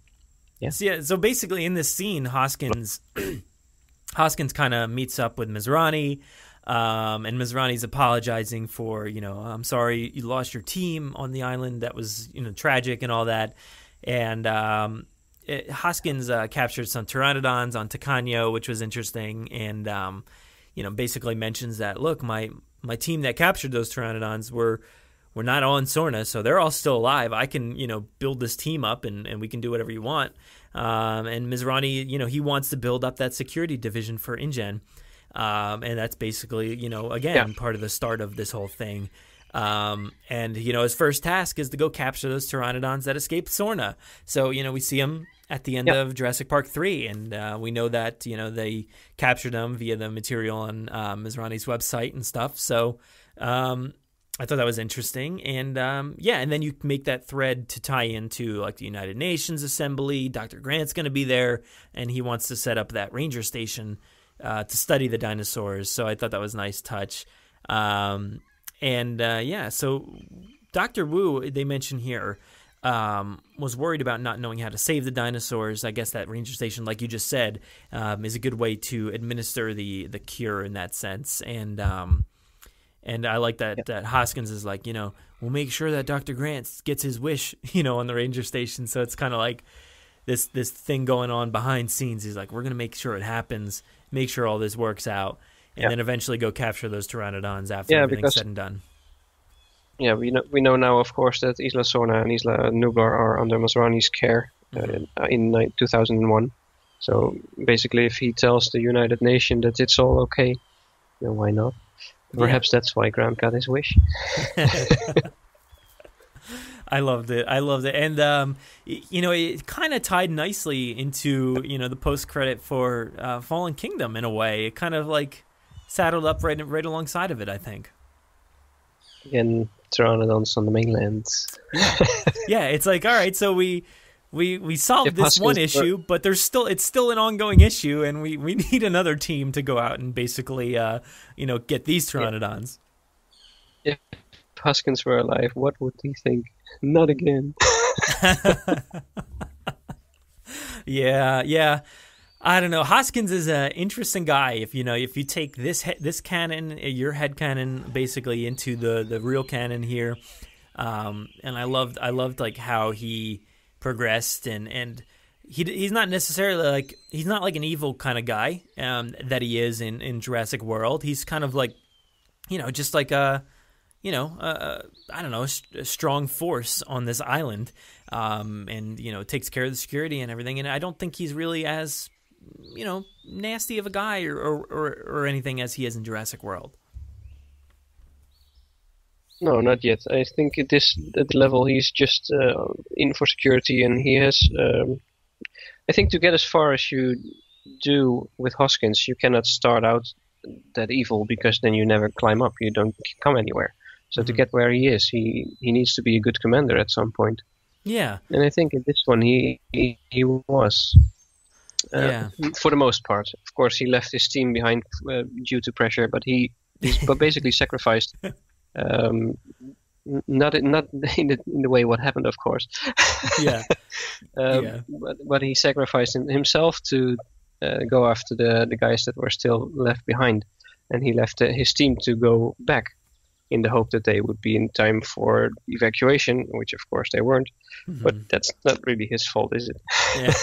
yeah. So basically, in this scene, Hoskins kind of meets up with Mizrani, and Mizrani's apologizing for, I'm sorry you lost your team on the island. That was, tragic and all that. And Hoskins captured some pteranodons on Tacano, which was interesting, and basically mentions that, look, my team that captured those pteranodons were not all in Sorna, so they're all still alive. I can build this team up, and we can do whatever you want. And Mizrani, he wants to build up that security division for InGen, and that's basically again part of the start of this whole thing. And his first task is to go capture those pteranodons that escaped Sorna. So we see him at the end of Jurassic Park 3, and we know that they captured them via the material on Mizrani's website and stuff. So I thought that was interesting, and and then you make that thread to tie into like the United Nations Assembly. Dr. Grant's going to be there, and he wants to set up that ranger station to study the dinosaurs. So I thought that was a nice touch. So Dr. Wu, they mention here, was worried about not knowing how to save the dinosaurs. I guess that ranger station, like you just said, is a good way to administer the cure in that sense. And I like that Hoskins is like, we'll make sure that Dr. Grant gets his wish, on the ranger station. So it's kind of like this thing going on behind scenes. He's like, we're going to make sure it happens, make sure all this works out. And then eventually go capture those pteranodons after everything's said and done. Yeah, we know now, of course, that Isla Sorna and Isla Nublar are under Masrani's care in 2001. So basically, if he tells the United Nations that it's all okay, then why not? Perhaps that's why Grant got his wish. I loved it. And, it kind of tied nicely into, the post-credit for Fallen Kingdom in a way. It kind of like saddled up right alongside of it, I think. Again, pteranodons on the mainland. Yeah, it's like, all right, so we solved this one issue, but it's still an ongoing issue, and we need another team to go out and basically get these pteranodons. If Hoskins were alive, what would he think? Not again. Yeah. I don't know. Hoskins is an interesting guy. If you take this canon, your head canon, basically into the real canon here, and I loved like how he progressed, and he's not necessarily he's not like an evil kind of guy that he is in Jurassic World. He's kind of like just like a strong force on this island, and takes care of the security and everything. And I don't think he's really as nasty of a guy or anything as he is in Jurassic World. No, not yet. I think at the level he's just in for security, and he has. I think to get as far as you do with Hoskins, you cannot start out that evil, because then you never climb up. You don't come anywhere. So to get where he is, he needs to be a good commander at some point. Yeah. And I think in this one he was. For the most part. Of course, he left his team behind due to pressure, but he's basically sacrificed. Not in the way what happened, of course. But he sacrificed himself to go after the guys that were still left behind, and he left his team to go back in the hope that they would be in time for evacuation, which of course they weren't. But that's not really his fault, is it? Yeah.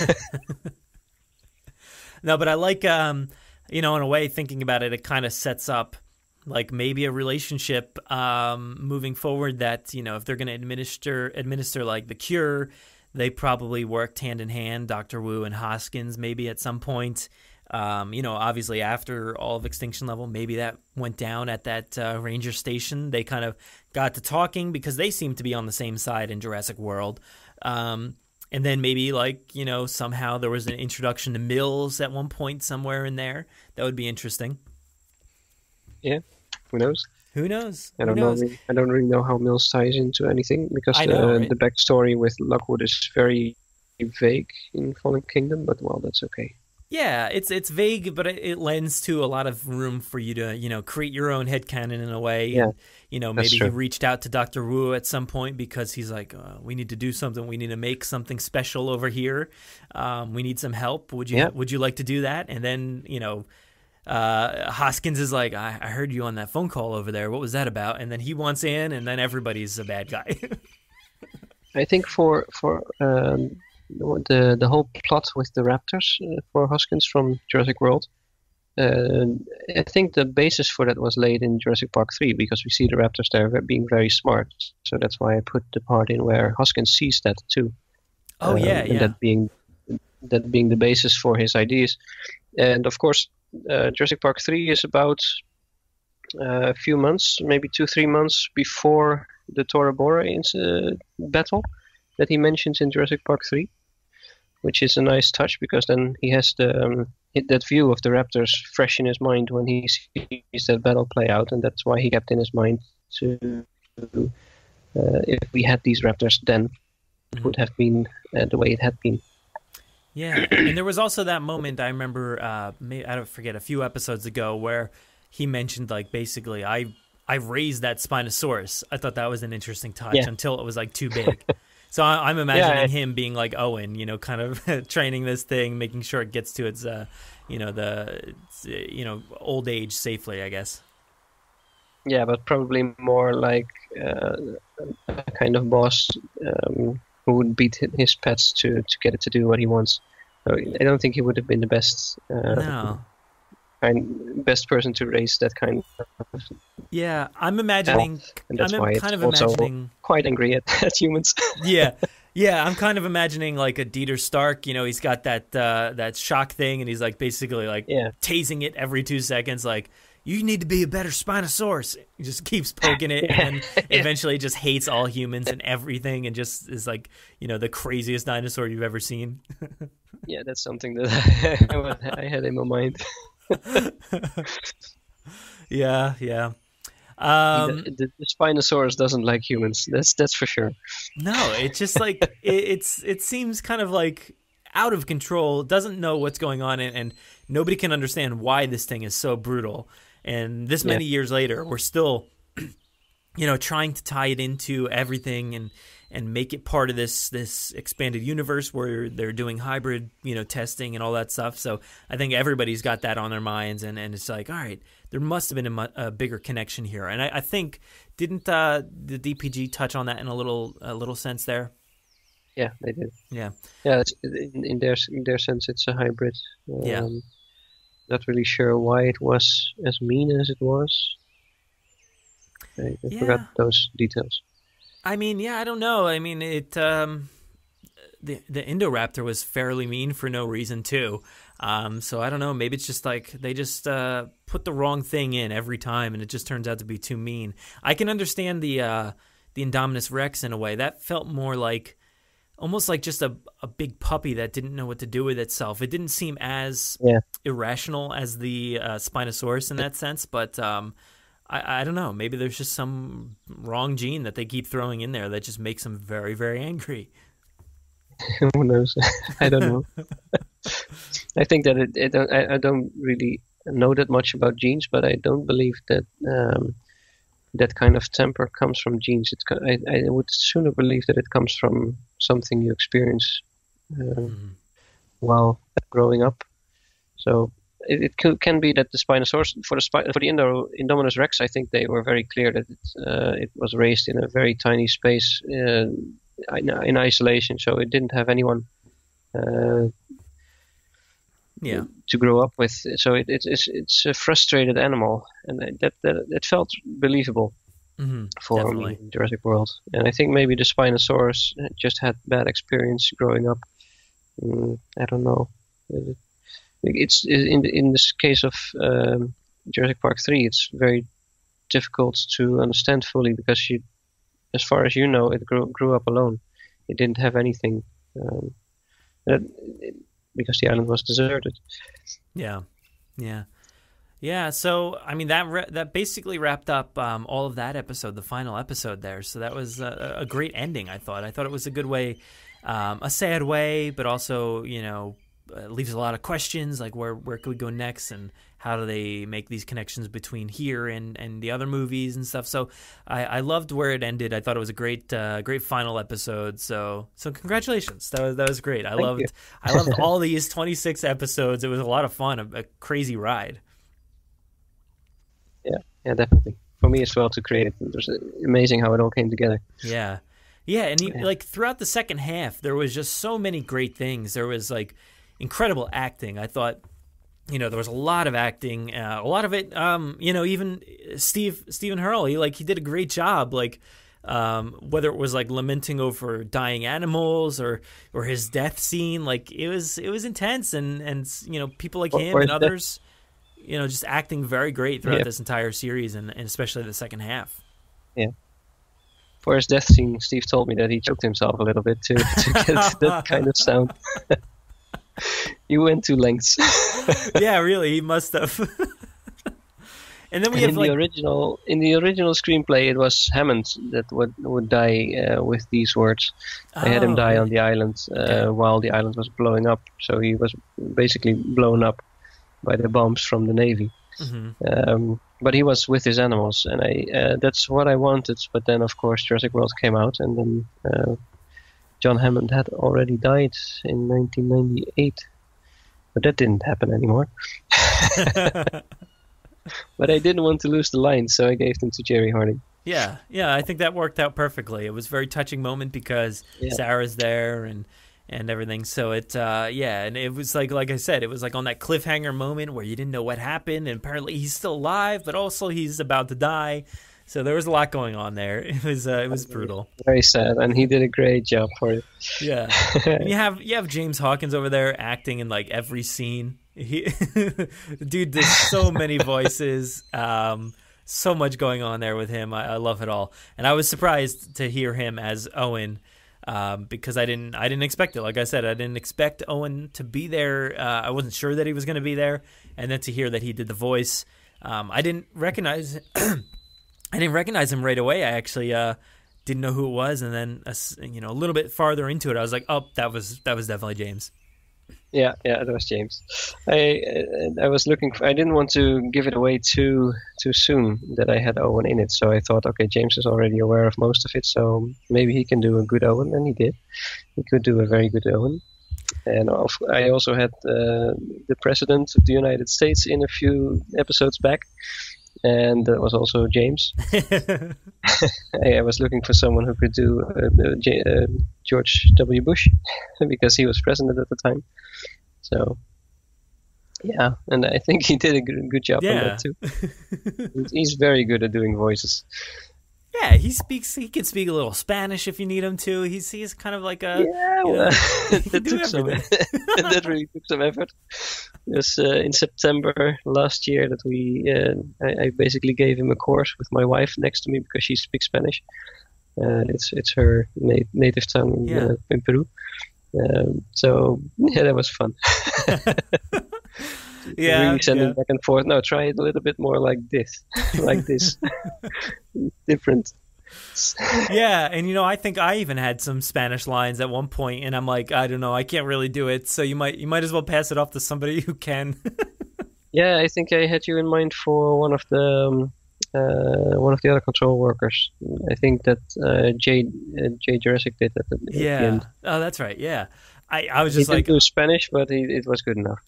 No, but I like, in a way, thinking about it, it kind of sets up like maybe a relationship moving forward that, if they're going to administer like the cure, they probably worked hand in hand, Dr. Wu and Hoskins, maybe at some point. Obviously after all of Extinction Level, maybe that went down at that ranger station. They kind of got to talking because they seem to be on the same side in Jurassic World. And then maybe somehow there was an introduction to Mills at one point somewhere in there. That would be interesting. Yeah, who knows? Who knows? I don't really know how Mills ties into anything, because the backstory with Lockwood is very vague in Fallen Kingdom. But well, that's okay. Yeah, it's vague, but it lends to a lot of room for you to, create your own headcanon in a way. Yeah, and, maybe he reached out to Dr. Wu at some point because he's like, we need to do something. We need to make something special over here. We need some help. Would you like to do that? And then, Hoskins is like, I heard you on that phone call over there. What was that about? And then he wants in, and then everybody's a bad guy. I think for the whole plot with the raptors for Hoskins from Jurassic World, I think the basis for that was laid in Jurassic Park 3 because we see the raptors there being very smart. So that's why I put the part in where Hoskins sees that too. Oh yeah. That being the basis for his ideas, and of course, Jurassic Park 3 is about a few months, maybe 2-3 months before the Tora Bora battle that he mentions in Jurassic Park 3, which is a nice touch because then he has that view of the raptors fresh in his mind when he sees that battle play out, and that's why he kept in his mind to if we had these raptors then, it would have been the way it had been. Yeah, and there was also that moment I remember, I don't forget, a few episodes ago where he mentioned like basically I raised that Spinosaurus. I thought that was an interesting touch until it was like too big. So I'm imagining him being like Owen, kind of training this thing, making sure it gets to its, old age safely, I guess. Yeah, but probably more like a kind of boss who would beat his pets to get it to do what he wants. So I don't think he would have been the best best person to raise that kind of. Yeah, I'm imagining. And that's why kind it's of also imagining quite angry at humans. Yeah, I'm kind of imagining like a Dieter Stark. He's got that shock thing, and he's like basically like tasing it every 2 seconds, like. You need to be a better Spinosaurus. He just keeps poking it, and eventually just hates all humans and everything, and just is like, the craziest dinosaur you've ever seen. Yeah, that's something that I had in my mind. Yeah. The Spinosaurus doesn't like humans. That's for sure. No, it's just like it seems kind of like out of control. Doesn't know what's going on, and nobody can understand why this thing is so brutal. And this many years later, we're still, trying to tie it into everything and make it part of this expanded universe where they're doing hybrid, testing and all that stuff. So I think everybody's got that on their minds, and it's like, all right, there must have been a bigger connection here. And I think, didn't the DPG touch on that in a little sense there? Yeah, they did. Yeah. Yeah, in their sense, it's a hybrid. Not really sure why it was as mean as it was. I forgot those details. I mean, I don't know. I mean, the Indoraptor was fairly mean for no reason too. So I don't know. Maybe it's just like they just put the wrong thing in every time, and it just turns out to be too mean. I can understand the Indominus Rex in a way. That felt more like. Almost like just a big puppy that didn't know what to do with itself. It didn't seem as irrational as the Spinosaurus in that sense, but I don't know. Maybe there's just some wrong gene that they keep throwing in there that just makes them very, very angry. Who knows? I don't know. I think that I don't really know that much about genes, but I don't believe that that kind of temper comes from genes. I would sooner believe that it comes from something you experience while growing up. So it can be that the Spinosaurus for the Indominus Rex, I think they were very clear that it was raised in a very tiny space in isolation, so it didn't have anyone to grow up with. So it's a frustrated animal, and that felt believable for me in Jurassic World. And I think maybe the Spinosaurus just had bad experience growing up. I don't know. It's in this case of Jurassic Park 3, it's very difficult to understand fully because as far as you know, it grew up alone. It didn't have anything. Because the island was deserted. Yeah. So I mean that basically wrapped up all of that episode, the final episode there. So that was a great ending. I thought it was a good way, a sad way, but also leaves a lot of questions, like where could we go next, and how do they make these connections between here and the other movies and stuff. So I loved where it ended. I thought it was a great final episode. So congratulations. That was great. I loved all these 26 episodes. It was a lot of fun, a crazy ride. Yeah, definitely. For me as well to create it. It was amazing how it all came together. Yeah. Yeah, and like throughout the second half, there was just so many great things. There was like incredible acting. I thought, there was a lot of acting. A lot of it, even Stephen Hurl, he did a great job. Like whether it was like lamenting over dying animals or his death scene, like it was intense. And people like him and others, just acting very great throughout this entire series, and especially the second half. Yeah. For his death scene, Steve told me that he choked himself a little bit to get that kind of sound. He went to lengths. Yeah, really, he must have. And then in the original screenplay, it was Hammond that would die with these words. I had him die on the island while the island was blowing up. So he was basically blown up by the bombs from the Navy. Mm-hmm. But he was with his animals, and that's what I wanted. But then, of course, Jurassic World came out, and then John Hammond had already died in 1998. But that didn't happen anymore. But I didn't want to lose the lines, so I gave them to Jerry Harding. Yeah, I think that worked out perfectly. It was a very touching moment because Sarah's there and everything. So and it was like I said, it was like on that cliffhanger moment where you didn't know what happened, and apparently he's still alive, but also he's about to die. So there was a lot going on there. It was brutal. Very sad, and he did a great job for it. Yeah, and you have James Hawkins over there acting in like every scene. The dude did so many voices. So much going on there with him. I love it all, and I was surprised to hear him as Owen. Because I didn't expect it. Like I said, I didn't expect Owen to be there. I wasn't sure that he was going to be there, and then to hear that he did the voice, I didn't recognize. I didn't recognize him right away. I actually didn't know who it was, and then a little bit farther into it, I was like, oh, that was definitely James. Yeah, that was James. I was looking for, I didn't want to give it away too soon that I had Owen in it, so I thought, okay, James is already aware of most of it, so maybe he can do a good Owen, and he did. He could do a very good Owen. And I also had the President of the United States in a few episodes back, and that was also James. I was looking for someone who could do George W. Bush, because he was president at the time. So, yeah, and I think he did a good job on that too. He's very good at doing voices. Yeah, he can speak a little Spanish if you need him to. He's kind of like a... Yeah, well, that really took some effort. Because in September last year that I basically gave him a course with my wife next to me because she speaks Spanish. It's her native tongue in Peru. So, yeah, that was fun. Yeah, really sending back and forth. No, try it a little bit more like this, different. Yeah, and I think I even had some Spanish lines at one point, and I'm like, I don't know, I can't really do it. So you might as well pass it off to somebody who can. Yeah, I think I had you in mind for one of the other control workers. I think that Jay Jurassic did that at the end. Oh, that's right. Yeah. I was just he didn't do Spanish, but it was good enough.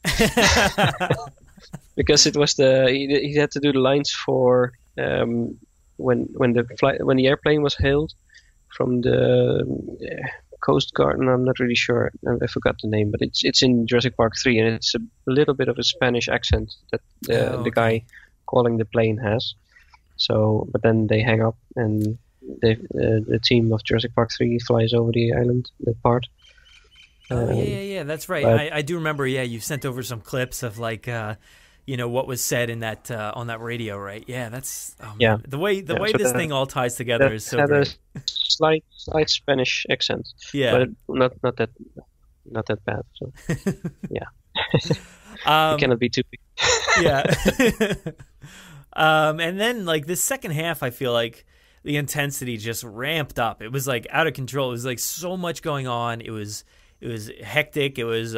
Because it was he had to do the lines for when the airplane was hailed from the Coast Guard, and I'm not really sure. I forgot the name, but it's in Jurassic Park 3, and it's a little bit of a Spanish accent that the guy calling the plane has. So, but then they hang up, and the team of Jurassic Park 3 flies over the island, that part. Yeah, that's right. I do remember. Yeah, you sent over some clips of like, what was said in that on that radio, right? Yeah, that's the way this thing all ties together is so great. A slight Spanish accent. Yeah, but not that bad. So yeah, it cannot be too big. Yeah. And then like this second half, I feel like the intensity just ramped up. It was like out of control. It was like so much going on. It was hectic, it was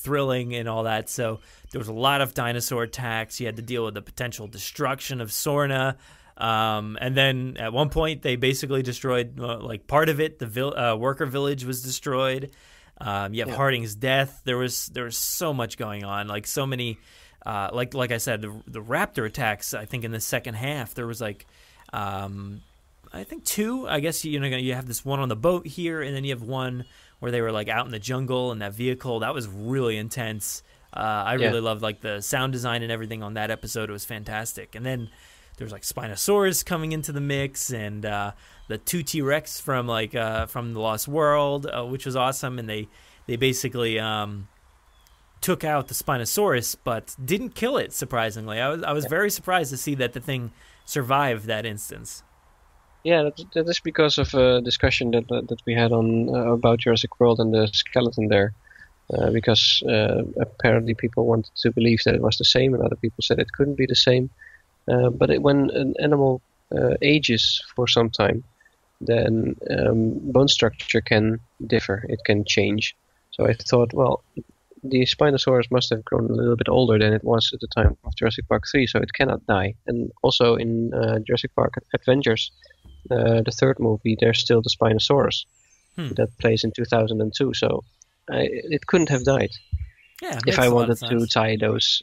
thrilling and all that. So there was a lot of dinosaur attacks. You had to deal with the potential destruction of Sorna. And then at one point they basically destroyed like part of it. The worker village was destroyed. You have Harding's death. There was so much going on, like so many, like I said, the raptor attacks. I think in the second half there was like, I think 2. I guess you have this one on the boat here, and then you have one where they were like out in the jungle in that vehicle. That was really intense. I really loved like the sound design and everything on that episode. It was fantastic. And then there's like Spinosaurus coming into the mix, and the 2 T-Rex from from the Lost World, which was awesome. And they basically took out the Spinosaurus, but didn't kill it. Surprisingly, I was very surprised to see that the thing survived that instance. Yeah, that is because of a discussion that we had on about Jurassic World and the skeleton there. Because apparently people wanted to believe that it was the same, and other people said it couldn't be the same. But when an animal ages for some time, then bone structure can differ. It can change. So I thought, well, the Spinosaurus must have grown a little bit older than it was at the time of Jurassic Park 3, so it cannot die. And also in Jurassic Park Adventures, the third movie, there's still the Spinosaurus that plays in 2002. So it couldn't have died. Yeah, if I wanted to tie those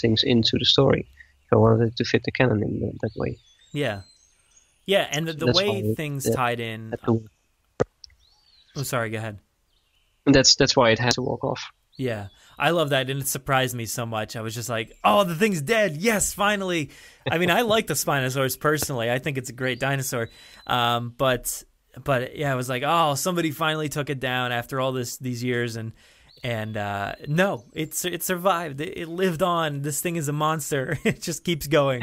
things into the story, if I wanted it to fit the canon in that way. Yeah, and the way things tied in. Oh, sorry. Go ahead. That's why it had to walk off. Yeah, I love that, and it surprised me so much. I was just like, "Oh, the thing's dead! Yes, finally!" I mean, I like the Spinosaurus personally. I think it's a great dinosaur, but yeah, I was like, "Oh, somebody finally took it down after all these years," and no, it survived. It lived on. This thing is a monster. It just keeps going.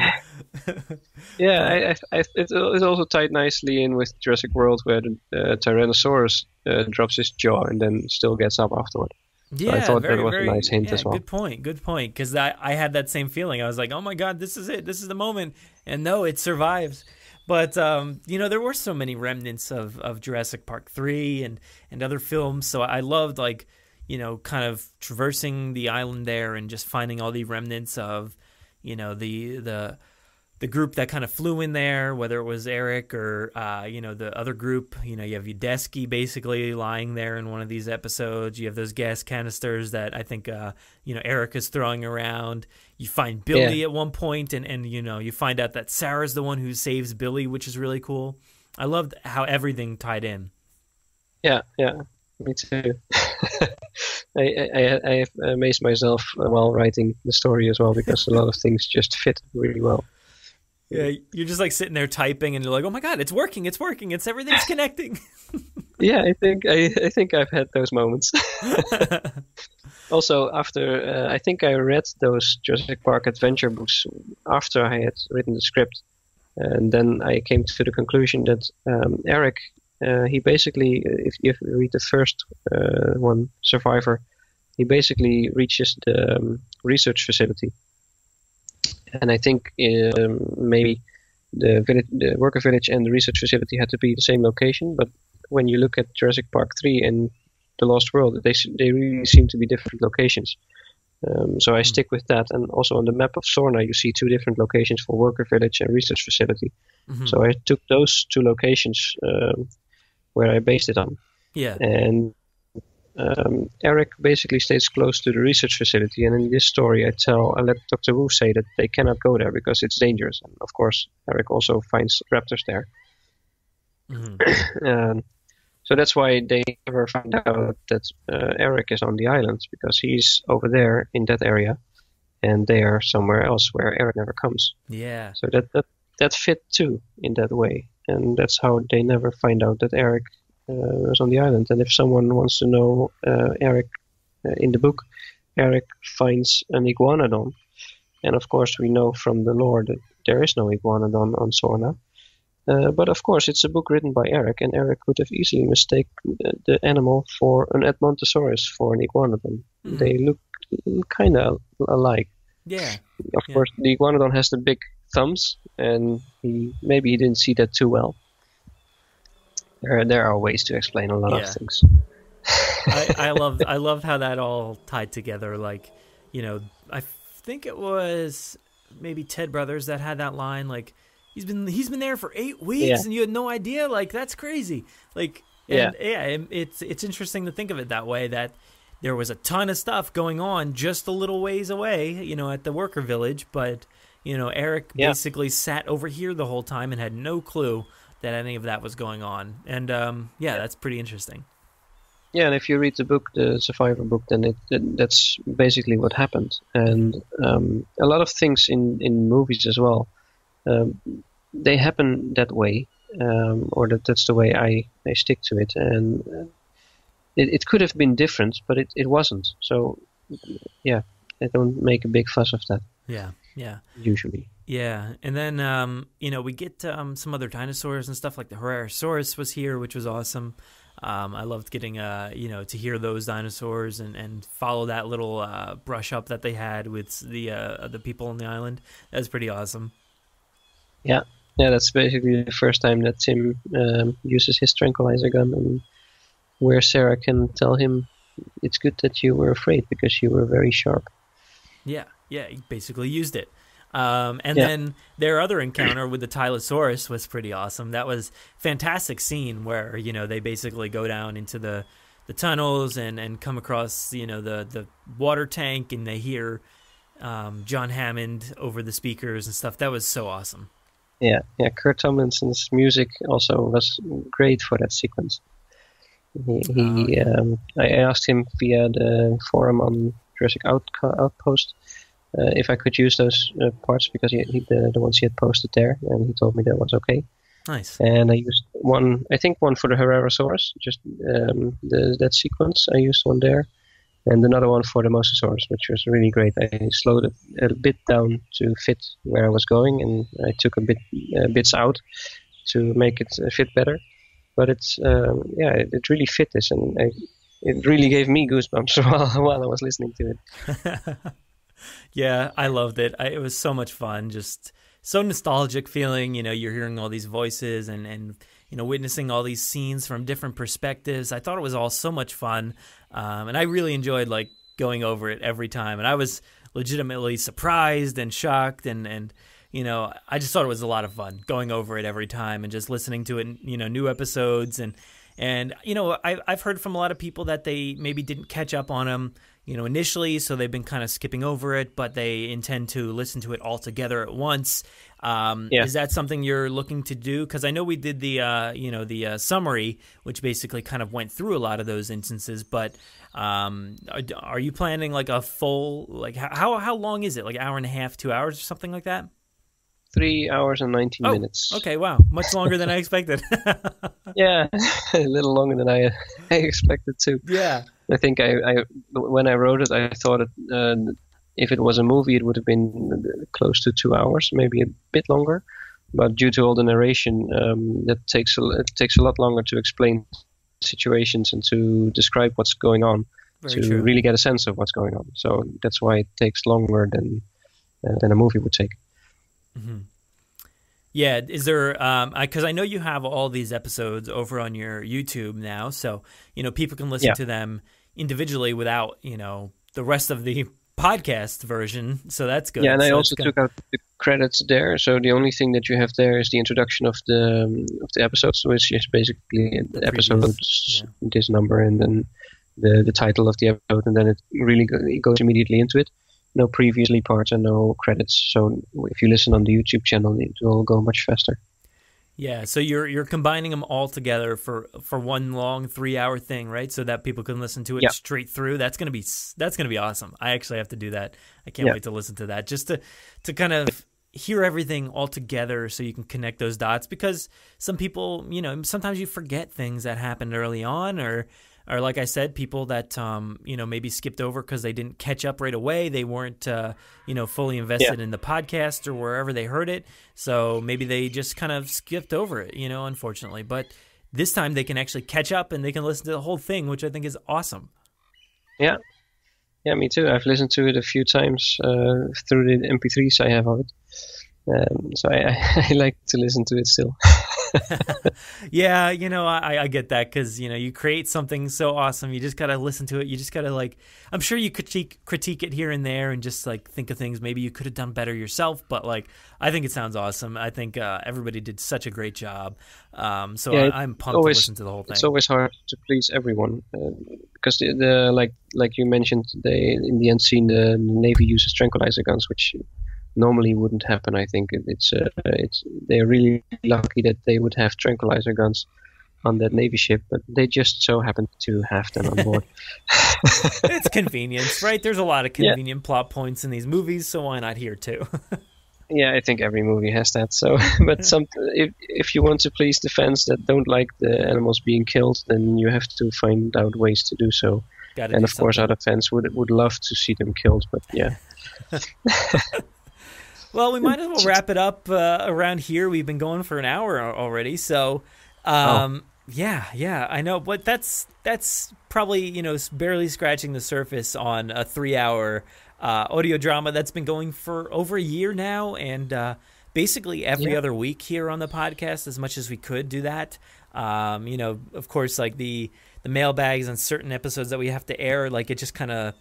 Yeah, it also tied nicely in with Jurassic World, where the Tyrannosaurus drops his jaw and then still gets up afterward. Yeah, so I thought that was a nice hint as well. Good point. Because I had that same feeling. I was like, oh my God, this is it. This is the moment. And no, it survives. But, there were so many remnants of Jurassic Park 3 and other films. So I loved, kind of traversing the island there and just finding all the remnants of, the group that kind of flew in there, whether it was Eric or, the other group. You have Udesky basically lying there in one of these episodes. You have those gas canisters that I think, Eric is throwing around. You find Billy at one point, and you find out that Sarah's the one who saves Billy, which is really cool. I loved how everything tied in. Yeah, me too. I have amazed myself while writing the story as well, because a lot of things just fit really well. Yeah, you're just like sitting there typing, and you're like, "Oh my God, it's working! Everything's connecting." Yeah, I think I've had those moments. Also, after I think I read those Jurassic Park adventure books after I had written the script, and then I came to the conclusion that Eric, he basically, if you read the first one, Survivor, he basically reaches the research facility. And I think maybe the worker village and the research facility had to be the same location. But when you look at Jurassic Park 3 and The Lost World, they really seem to be different locations. So I stick with that. And also on the map of Sorna, you see 2 different locations for worker village and research facility. Mm-hmm. So I took those 2 locations where I based it on. Yeah. And Eric basically stays close to the research facility, and in this story I let Dr. Wu say that they cannot go there because it's dangerous. And of course Eric also finds raptors there. Mm-hmm. So that's why they never find out that Eric is on the island, because he's over there in that area and they are somewhere else where Eric never comes. Yeah. So that fit too in that way, and that's how they never find out that Eric was on the island. And if someone wants to know Eric, in the book, Eric finds an iguanodon, and of course we know from the lore that there is no iguanodon on Sorna. But of course it's a book written by Eric, and Eric could have easily mistaken the animal for an Edmontosaurus for an iguanodon. Mm. They look kind of alike. Yeah. Of course the iguanodon has the big thumbs, and maybe he didn't see that too well. There are ways to explain a lot of things. I love how that all tied together. Like, I think it was maybe Ted Brothers that had that line. Like, he's been there for 8 weeks and you had no idea. Like, that's crazy. Like, it's interesting to think of it that way. That there was a ton of stuff going on just a little ways away, at the worker village, but Eric basically sat over here the whole time and had no clue that any of that was going on. And that's pretty interesting. Yeah, and if you read the book, the Survivor book, then that's basically what happened. And a lot of things in movies as well, they happen that way, or that's the way I stick to it. And it could have been different, but it wasn't. So, I don't make a big fuss of that. Yeah. Usually. Yeah, and then, we get some other dinosaurs and stuff, like the Herrerasaurus was here, which was awesome. I loved getting, to hear those dinosaurs and follow that little brush up that they had with the people on the island. That was pretty awesome. Yeah, that's basically the first time that Tim uses his tranquilizer gun, and where Sarah can tell him, it's good that you were afraid because you were very sharp. Yeah, he basically used it. Then their other encounter with the Tylosaurus was pretty awesome. That was a fantastic scene where, they basically go down into the tunnels and come across, the water tank, and they hear John Hammond over the speakers and stuff. That was so awesome. Yeah, Kurt Tomlinson's music also was great for that sequence. I asked him via the forum on Jurassic Outpost if I could use those parts, because the ones he had posted there, and he told me that was okay. Nice. And I used one for the Herrerasaurus, just that sequence. I used one there, and another one for the Mosasaurus, which was really great. I slowed it a bit down to fit where I was going, and I took bits out to make it fit better. But it really fit this, and it really gave me goosebumps while I was listening to it. Yeah, I loved it. It was so much fun, just so nostalgic feeling. You're hearing all these voices and witnessing all these scenes from different perspectives. I thought it was all so much fun, and I really enjoyed going over it every time. And I was legitimately surprised and shocked, and I just thought it was a lot of fun going over it every time and just listening to it. New episodes and I've heard from a lot of people that they maybe didn't catch up on them, initially, so they've been kind of skipping over it, but they intend to listen to it all together at once. Is that something you're looking to do? Because I know we did the summary, which basically kind of went through a lot of those instances, but are you planning a full, how long is it? Like hour and a half, 2 hours or something like that? 3 hours and 19 minutes. Okay, wow. Much longer than I expected. Yeah, a little longer than I expected too. Yeah. I think when I wrote it, I thought if it was a movie, it would have been close to 2 hours, maybe a bit longer. But due to all the narration, it takes a lot longer to explain situations and to describe what's going on, really get a sense of what's going on. So that's why it takes longer than a movie would take. Mm-hmm. Yeah, is there, because I know you have all these episodes over on your YouTube now, so, people can listen to them individually without, the rest of the podcast version, so that's good. Yeah, and I also took out the credits there, so the only thing that you have there is the introduction of the episodes, which is basically the episodes, this number, and then the title of the episode, and then it really goes immediately into it. No previously parts and no credits. So if you listen on the YouTube channel, it will go much faster. Yeah, so you're combining them all together for one long 3 hour thing, right? So that people can listen to it straight through. That's gonna be awesome. I actually have to do that. I can't wait to listen to that, just to kind of hear everything all together, so you can connect those dots. Because some people, sometimes you forget things that happened early on, or like I said, people that, maybe skipped over because they didn't catch up right away. They weren't, fully invested in the podcast or wherever they heard it. So maybe they just kind of skipped over it, unfortunately. But this time they can actually catch up and they can listen to the whole thing, which I think is awesome. Yeah. Yeah, me too. I've listened to it a few times through the MP3s I have of it. So I like to listen to it still. Yeah, I get that, because you create something so awesome, you just gotta listen to it. You just gotta I'm sure you critique it here and there, and just think of things maybe you could have done better yourself. But I think it sounds awesome. I think everybody did such a great job. I'm pumped to listen to the whole thing. It's always hard to please everyone, because the like you mentioned, they in the end scene the Navy uses tranquilizer guns, which normally wouldn't happen. I think they're really lucky that they would have tranquilizer guns on that Navy ship, but they just so happen to have them on board. It's convenience, right? There's a lot of convenient plot points in these movies, so why not here too? Yeah, I think every movie has that. So, but if you want to please the fans that don't like the animals being killed, then you have to find out ways to do so. And of course, other fans would love to see them killed, but yeah. Well, we might as well wrap it up around here. We've been going for an hour already, so yeah, I know, but that's probably barely scratching the surface on a 3-hour audio drama that's been going for over a year now, and basically every other week here on the podcast, as much as we could do that. Of course, the mailbags on certain episodes that we have to air, it just kind of,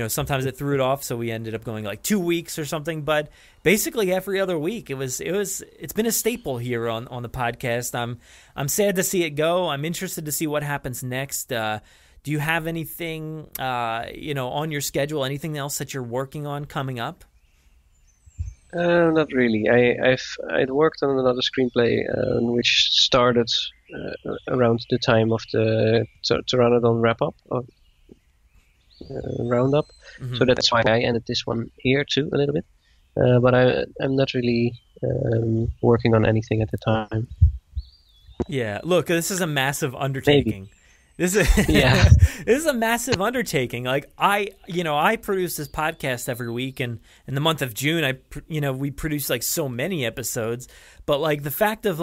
sometimes it threw it off, so we ended up going 2 weeks or something. But basically every other week, it's been a staple here on the podcast. I'm sad to see it go. I'm interested to see what happens next. Do you have anything on your schedule? Anything else that you're working on coming up? Not really. I'd worked on another screenplay which started around the time of the Pteranodon wrap-up. Roundup, so that's why I ended this one here too a little bit, but I'm not really working on anything at the time. Yeah, look, this is a massive undertaking. This is this is a massive undertaking. I produce this podcast every week, and in the month of June, we produce so many episodes, but the fact of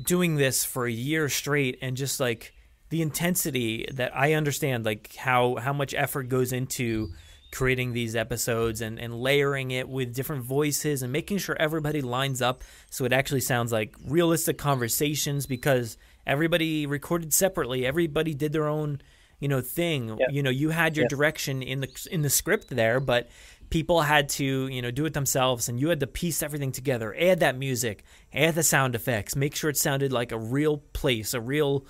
doing this for a year straight, and just the intensity that I understand, how much effort goes into creating these episodes and layering it with different voices and making sure everybody lines up so it actually sounds like realistic conversations, because everybody recorded separately. Everybody did their own, thing. Yeah. You had your direction in the script there, but people had to, do it themselves, and you had to piece everything together, add that music, add the sound effects, make sure it sounded like a real place, a real,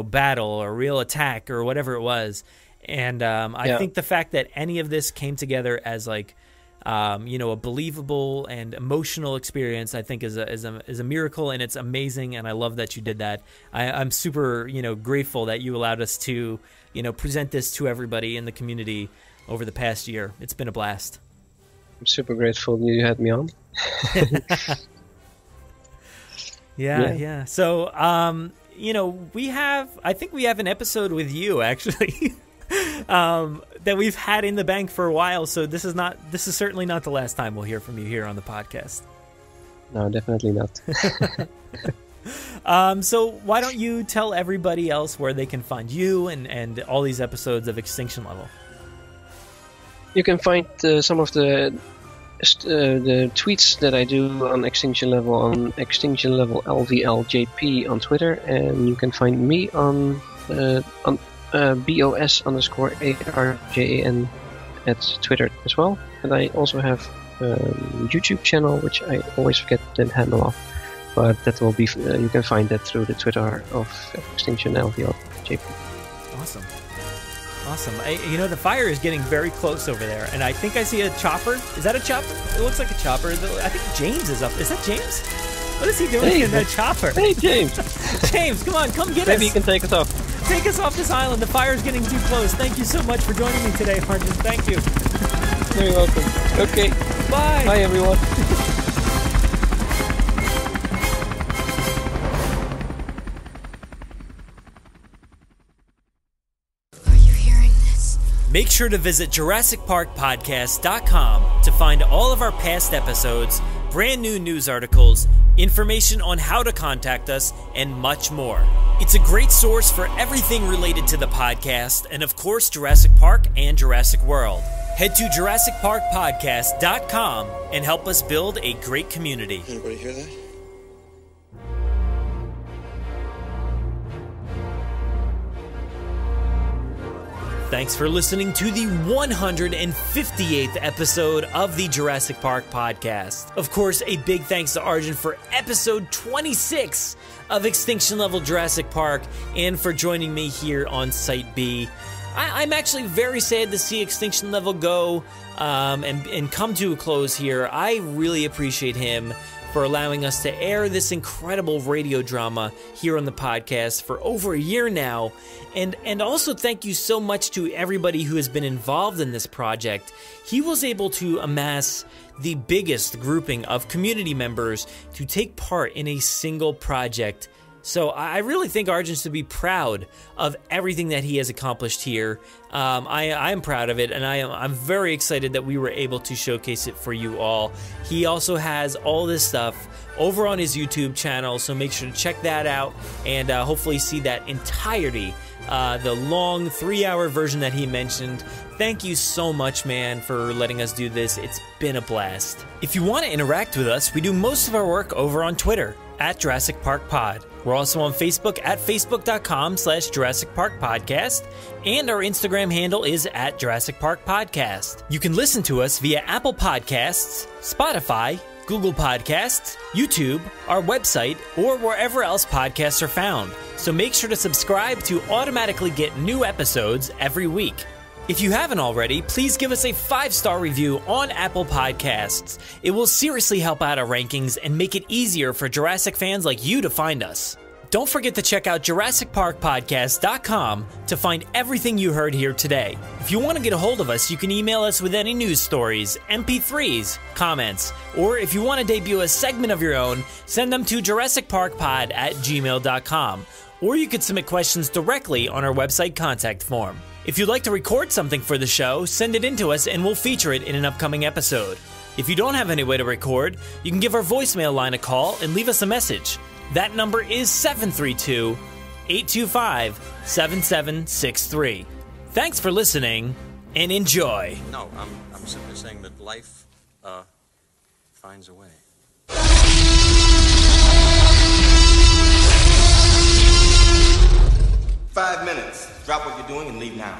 battle or a real attack or whatever it was. And I think the fact that any of this came together as a believable and emotional experience, I think is a miracle, and it's amazing. And I love that you did that. I'm super, grateful that you allowed us to, present this to everybody in the community over the past year. It's been a blast. I'm super grateful you had me on. Yeah. So, I think we have an episode with you actually, that we've had in the bank for a while. So this is certainly not the last time we'll hear from you here on the podcast. No, definitely not. So why don't you tell everybody else where they can find you and all these episodes of Extinction Level? You can find some of the tweets that I do on Extinction Level on Extinction Level LVLJP on Twitter, and you can find me on BOS_ARJAN at Twitter as well. And I also have a YouTube channel, which I always forget the handle of, but that will be you can find that through the Twitter of Extinction LVLJP. Awesome. The fire is getting very close over there, and I think I see a chopper. Is that a chopper? It looks like a chopper. I think James is up. Is that James? What is he doing in that chopper? Hey, James. James, come on, come get us. Maybe you can take us off. Take us off this island. The fire's getting too close. Thank you so much for joining me today, Arjan. Thank you. You're welcome. Okay. Bye. Bye, everyone. Make sure to visit JurassicParkPodcast.com to find all of our past episodes, brand new news articles, information on how to contact us, and much more. It's a great source for everything related to the podcast, and of course Jurassic Park and Jurassic World. Head to JurassicParkPodcast.com and help us build a great community. Anybody hear that? Thanks for listening to the 158th episode of the Jurassic Park Podcast. Of course, a big thanks to Arjan for episode 26 of Extinction Level Jurassic Park and for joining me here on Site B. I'm actually very sad to see Extinction Level go and come to a close here. I really appreciate him for allowing us to air this incredible radio drama here on the podcast for over a year now. And also thank you so much to everybody who has been involved in this project. He was able to amass the biggest grouping of community members to take part in a single project. So I really think Arjan should be proud of everything that he has accomplished here. I am proud of it, and I'm very excited that we were able to showcase it for you all. He also has all this stuff over on his YouTube channel, so make sure to check that out and hopefully see that entirety, the long 3-hour version that he mentioned. Thank you so much, man, for letting us do this. It's been a blast. If you want to interact with us, we do most of our work over on Twitter at Jurassic Park Pod. We're also on Facebook at facebook.com/Jurassic Park Podcast, and our Instagram handle is at Jurassic Park Podcast. You can listen to us via Apple Podcasts, Spotify, Google Podcasts, YouTube, our website, or wherever else podcasts are found. So make sure to subscribe to automatically get new episodes every week. If you haven't already, please give us a 5-star review on Apple Podcasts. It will seriously help out our rankings and make it easier for Jurassic fans like you to find us. Don't forget to check out JurassicParkPodcast.com to find everything you heard here today. If you want to get a hold of us, you can email us with any news stories, MP3s, comments, or if you want to debut a segment of your own, send them to JurassicParkPod@gmail.com. Or you could submit questions directly on our website contact form. If you'd like to record something for the show, send it in to us and we'll feature it in an upcoming episode. If you don't have any way to record, you can give our voicemail line a call and leave us a message. That number is 732-825-7763. Thanks for listening and enjoy. No, I'm simply saying that life finds a way. 5 minutes. Drop what you're doing and leave now.